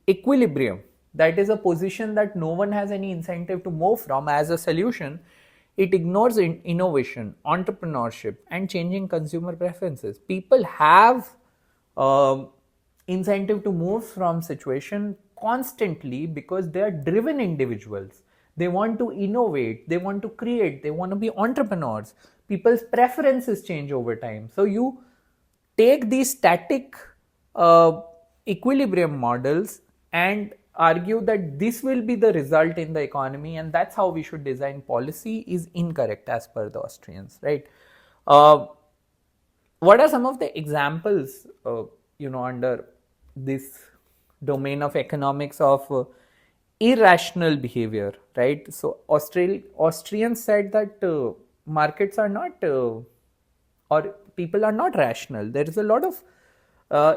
equilibrium, that is a position that no one has any incentive to move from, as a solution, it ignores innovation, entrepreneurship, and changing consumer preferences. People have incentive to move from situation constantly because they are driven individuals. they want to innovate, they want to create, they want to be entrepreneurs. People's preferences change over time. So you take these static uh, equilibrium models and argue that this will be the result in the economy, and that's how we should design policy, is incorrect as per the Austrians, right? uh, what are some of the examples under this domain of economics of irrational behavior, right? So Austrians said that markets are not or people are not rational. There is a lot of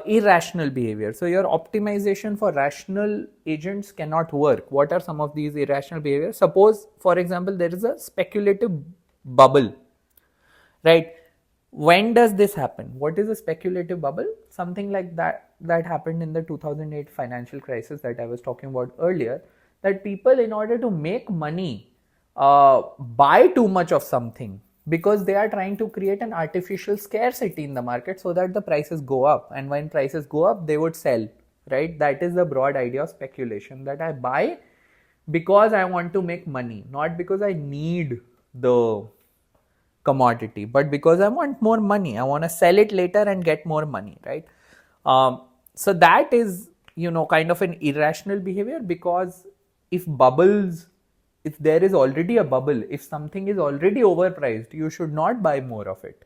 irrational behavior. So your optimization for rational agents cannot work. What are some of these irrational behaviors? Suppose, for example, there is a speculative bubble, right? When does this happen? What is a speculative bubble? Something like that happened in the 2008 financial crisis that I was talking about earlier, that people, in order to make money, buy too much of something because they are trying to create an artificial scarcity in the market so that the prices go up, and when prices go up they would sell, right? That is the broad idea of speculation, that I buy because I want to make money, not because I need the commodity, but because I want more money. I want to sell it later and get more money, right? So that is, kind of an irrational behavior, because if there is already a bubble, if something is already overpriced, you should not buy more of it.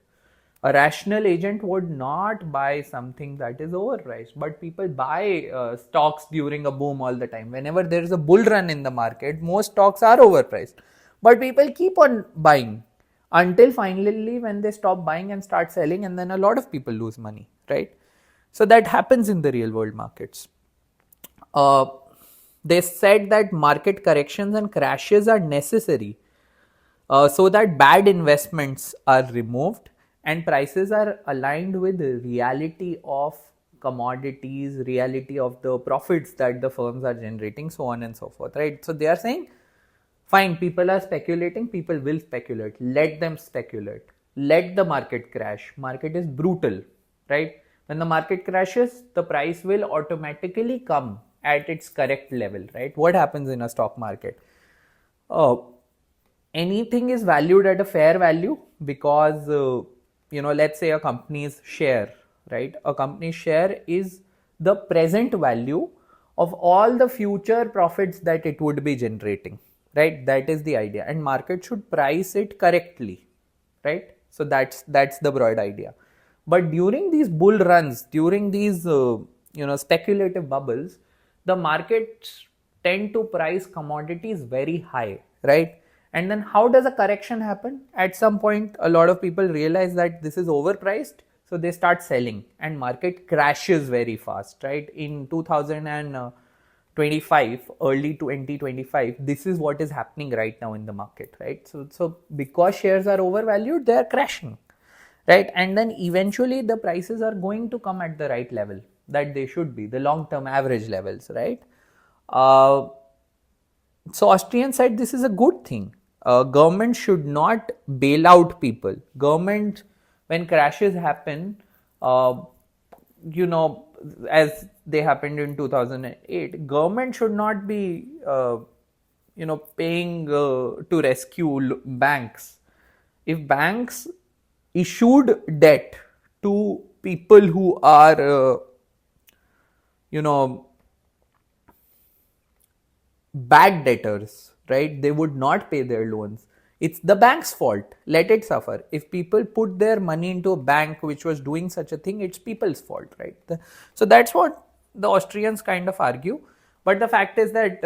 A rational agent would not buy something that is overpriced, but people buy stocks during a boom all the time. Whenever there is a bull run in the market, most stocks are overpriced, but people keep on buying until finally when they stop buying and start selling, and then a lot of people lose money, right? So that happens in the real world markets. They said that market corrections and crashes are necessary so that bad investments are removed and prices are aligned with the reality of commodities, reality of the profits that the firms are generating, so on and so forth, right? So they are saying, fine, people are speculating, people will speculate, let them speculate, let the market crash. Market is brutal, right? When the market crashes, the price will automatically come at its correct level, right? What happens in a stock market? Anything is valued at a fair value because let's say a company's share, right? A company's share is the present value of all the future profits that it would be generating, right? That is the idea, and market should price it correctly, right? So that's the broad idea. But during these bull runs, during these speculative bubbles, the markets tend to price commodities very high, right? And then how does a correction happen? At some point, a lot of people realize that this is overpriced, so they start selling, and market crashes very fast, right? In 2025, early 2025, this is what is happening right now in the market, right? So because shares are overvalued, they are crashing, right? And then eventually the prices are going to come at the right level that they should be, the long-term average levels, right? So Austrians said this is a good thing. Government should not bail out people. Government, when crashes happen, as they happened in 2008, government should not be, paying to rescue banks. If banks issued debt to people who are, bad debtors, right? They would not pay their loans. It's the bank's fault. Let it suffer. If people put their money into a bank which was doing such a thing, it's people's fault, right? So that's what the Austrians kind of argue. But the fact is that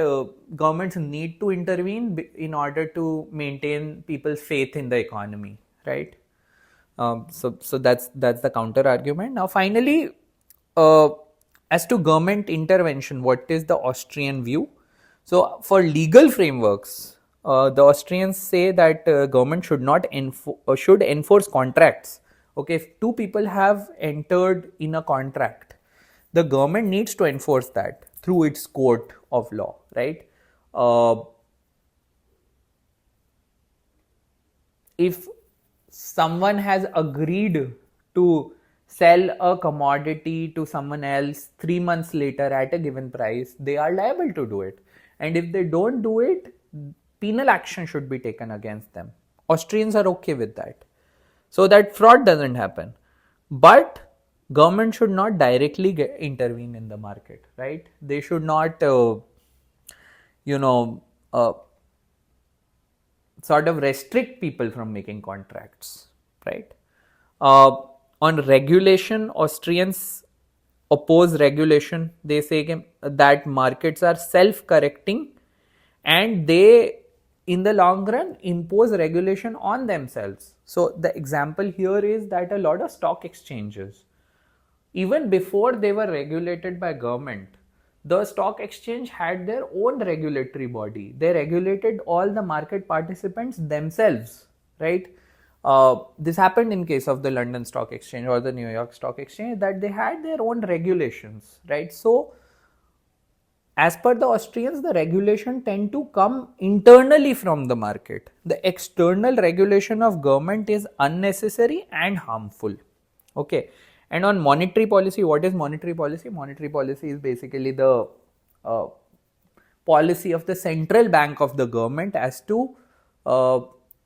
governments need to intervene in order to maintain people's faith in the economy, right? So that's the counter argument. Now, finally, as to government intervention, what is the Austrian view? So, for legal frameworks, the Austrians say that government should not should enforce contracts. Okay, if two people have entered in a contract, the government needs to enforce that through its court of law, right? If someone has agreed to sell a commodity to someone else 3 months later at a given price, they are liable to do it. And if they don't do it, penal action should be taken against them. Austrians are okay with that, so that fraud doesn't happen. But government should not directly intervene in the market, right? They should not you know uh, sort of restrict people from making contracts, right? uh, on regulation, Austrians oppose regulation. They say that markets are self-correcting, and they in the long run impose regulation on themselves. So the example here is that a lot of stock exchanges, even before they were regulated by government, the stock exchange had their own regulatory body. They regulated all the market participants themselves, right? This happened in case of the London Stock Exchange or the New York Stock Exchange, that they had their own regulations, right? So as per the Austrians, the regulation tend to come internally from the market. The external regulation of government is unnecessary and harmful. Okay. And on monetary policy, what is monetary policy? Monetary policy is basically the uh, policy of the central bank of the government as to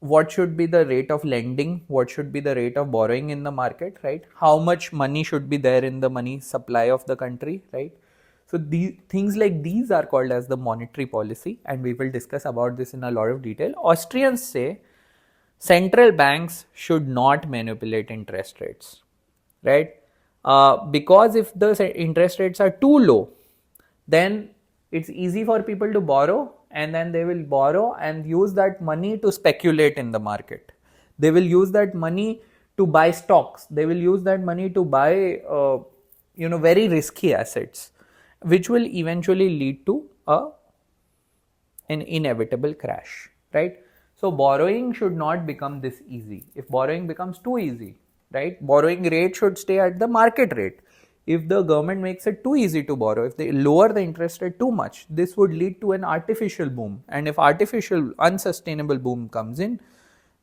what should be the rate of lending, what should be the rate of borrowing in the market, right? How much money should be there in the money supply of the country, right? So these things like these are called as the monetary policy, and we will discuss about this in a lot of detail. Austrians say central banks should not manipulate interest rates, right? Because if the interest rates are too low, then it's easy for people to borrow, and then they will borrow and use that money to speculate in the market. They will use that money to buy stocks. They will use that money to buy very risky assets, which will eventually lead to an inevitable crash, right? So borrowing should not become this easy. If borrowing becomes too easy, right, borrowing rate should stay at the market rate. If the government makes it too easy to borrow, if they lower the interest rate too much, this would lead to an artificial boom. And if artificial unsustainable boom comes in,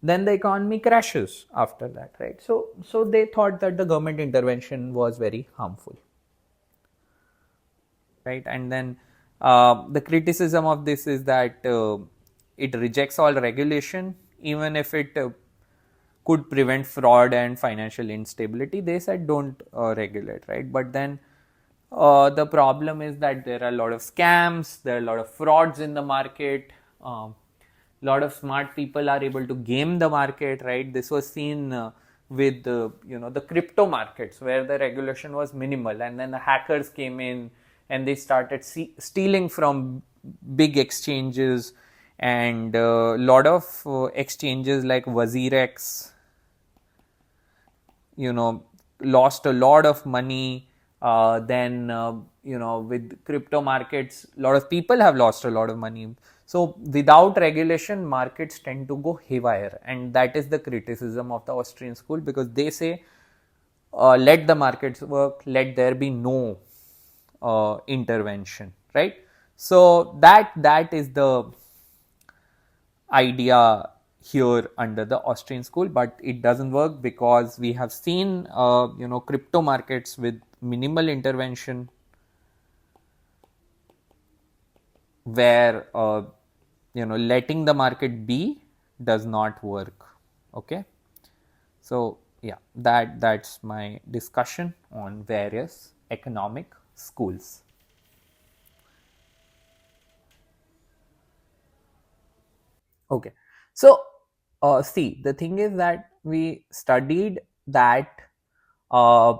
then the economy crashes after that, right? So they thought that the government intervention was very harmful, right? And then the criticism of this is that it rejects all regulation, even if it could prevent fraud and financial instability. They said don't regulate, right? But then the problem is that there are a lot of scams, there are a lot of frauds in the market. A lot of smart people are able to game the market, right? This was seen with the crypto markets, where the regulation was minimal, and then the hackers came in and they started stealing from big exchanges, and a lot of exchanges like WazirX lost a lot of money. Then with crypto markets, a lot of people have lost a lot of money. So without regulation, markets tend to go haywire, and that is the criticism of the Austrian school, because they say let the markets work, let there be no intervention, right? So that is the idea here under the Austrian school, but it doesn't work, because we have seen crypto markets with minimal intervention, where letting the market be does not work. Okay, so yeah, that's my discussion on various economic schools. Okay, so see, the thing is that we studied that uh,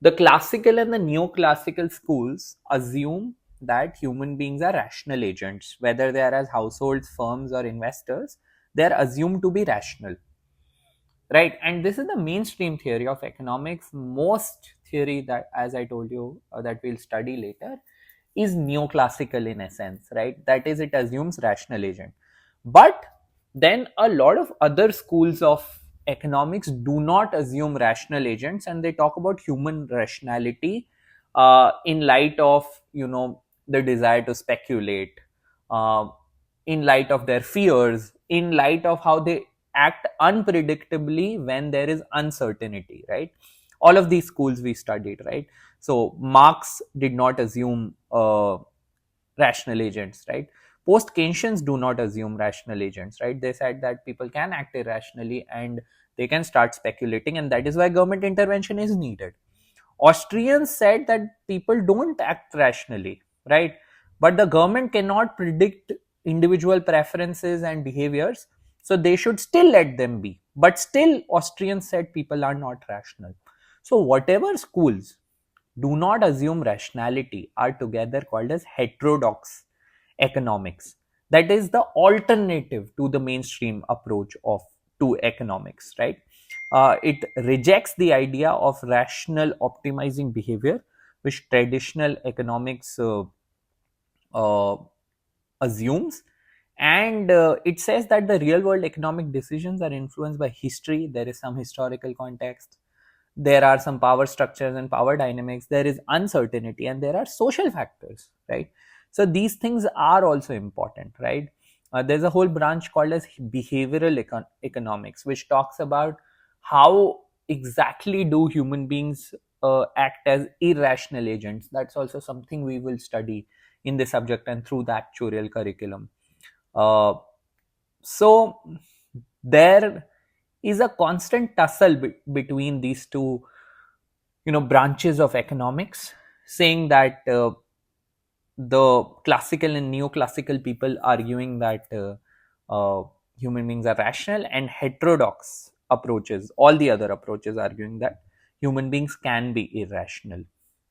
the classical and the neoclassical schools assume that human beings are rational agents, whether they are as households, firms, or investors. They are assumed to be rational, right? And this is the mainstream theory of economics. Most theory that, as I told you, that we'll study later, is neoclassical in essence, right? That is, it assumes rational agent. But then a lot of other schools of economics do not assume rational agents, and they talk about human rationality in light of the desire to speculate, uh, in light of their fears, in light of how they act unpredictably when there is uncertainty, right? All of these schools we studied, right? So Marx did not assume rational agents, right? Post-Keynesians do not assume rational agents, right? They said that people can act irrationally and they can start speculating, and that is why government intervention is needed. Austrians said that people don't act rationally, right? But the government cannot predict individual preferences and behaviors, so they should still let them be. But still, Austrians said people are not rational. So, whatever schools do not assume rationality are together called as heterodox economics. That is the alternative to the mainstream approach of to economics, right? It rejects the idea of rational optimizing behavior, which traditional economics uh, assumes. And it says that the real world economic decisions are influenced by history. There is some historical context, there are some power structures and power dynamics, there is uncertainty, and there are social factors, right? So these things are also important, right? There's a whole branch called as behavioral economics, which talks about how exactly do human beings act as irrational agents. That's also something we will study in the subject and through the actuarial curriculum. uh, so there is a constant tussle between these two, branches of economics, saying that the classical and neoclassical people arguing that human beings are rational, and heterodox approaches, all the other approaches, arguing that human beings can be irrational,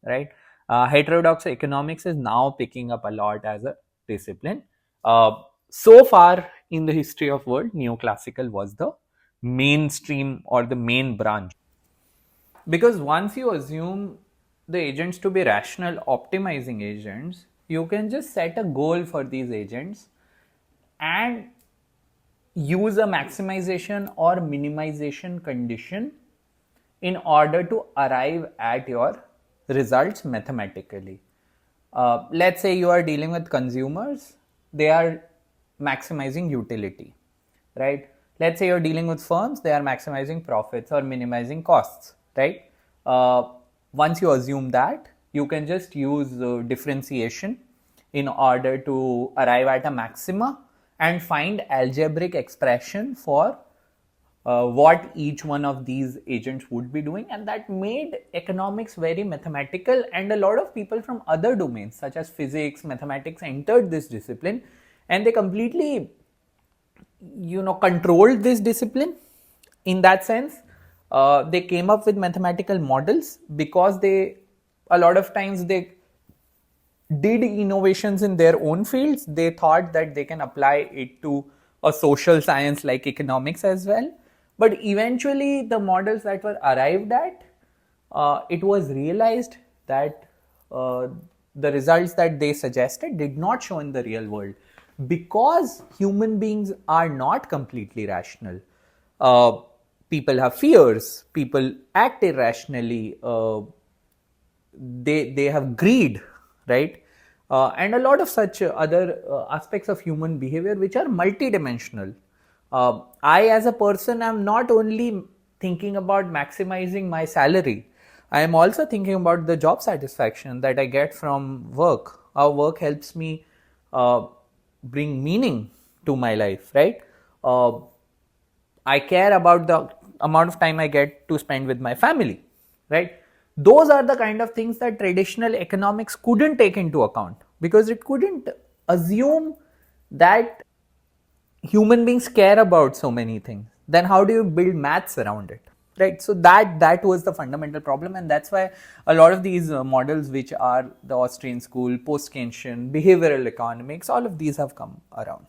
right? Heterodox economics is now picking up a lot as a discipline. uh, so far in the history of world, neoclassical was the mainstream or the main branch, because once you assume the agents to be rational optimizing agents, you can just set a goal for these agents and use a maximization or minimization condition in order to arrive at your results mathematically. Let's say you are dealing with consumers, they are maximizing utility, right? Let's say you're dealing with firms, they are maximizing profits or minimizing costs, right? Uh, Once you assume that, you can just use differentiation in order to arrive at a maxima and find algebraic expression for what each one of these agents would be doing, and that made economics very mathematical, and a lot of people from other domains such as physics, mathematics entered this discipline, and they completely controlled this discipline. In that sense, they came up with mathematical models because they a lot of times they did innovations in their own fields. They thought that they can apply it to a social science like economics as well. But eventually, the models that were arrived at, it was realized that the results that they suggested did not show in the real world, because human beings are not completely rational. Uh, People have fears, people act irrationally, they have greed, right? And a lot of such other aspects of human behavior which are multidimensional. I, as a person, am not only thinking about maximizing my salary, I am also thinking about the job satisfaction that I get from work. How work helps me bring meaning to my life, right? I care about the amount of time I get to spend with my family, right? Those are the kind of things that traditional economics couldn't take into account, because it couldn't assume that human beings care about so many things. Then how do you build maths around it, right? So that was the fundamental problem, and that's why a lot of these models, which are the Austrian school, post-Keynesian, behavioral economics, all of these have come around.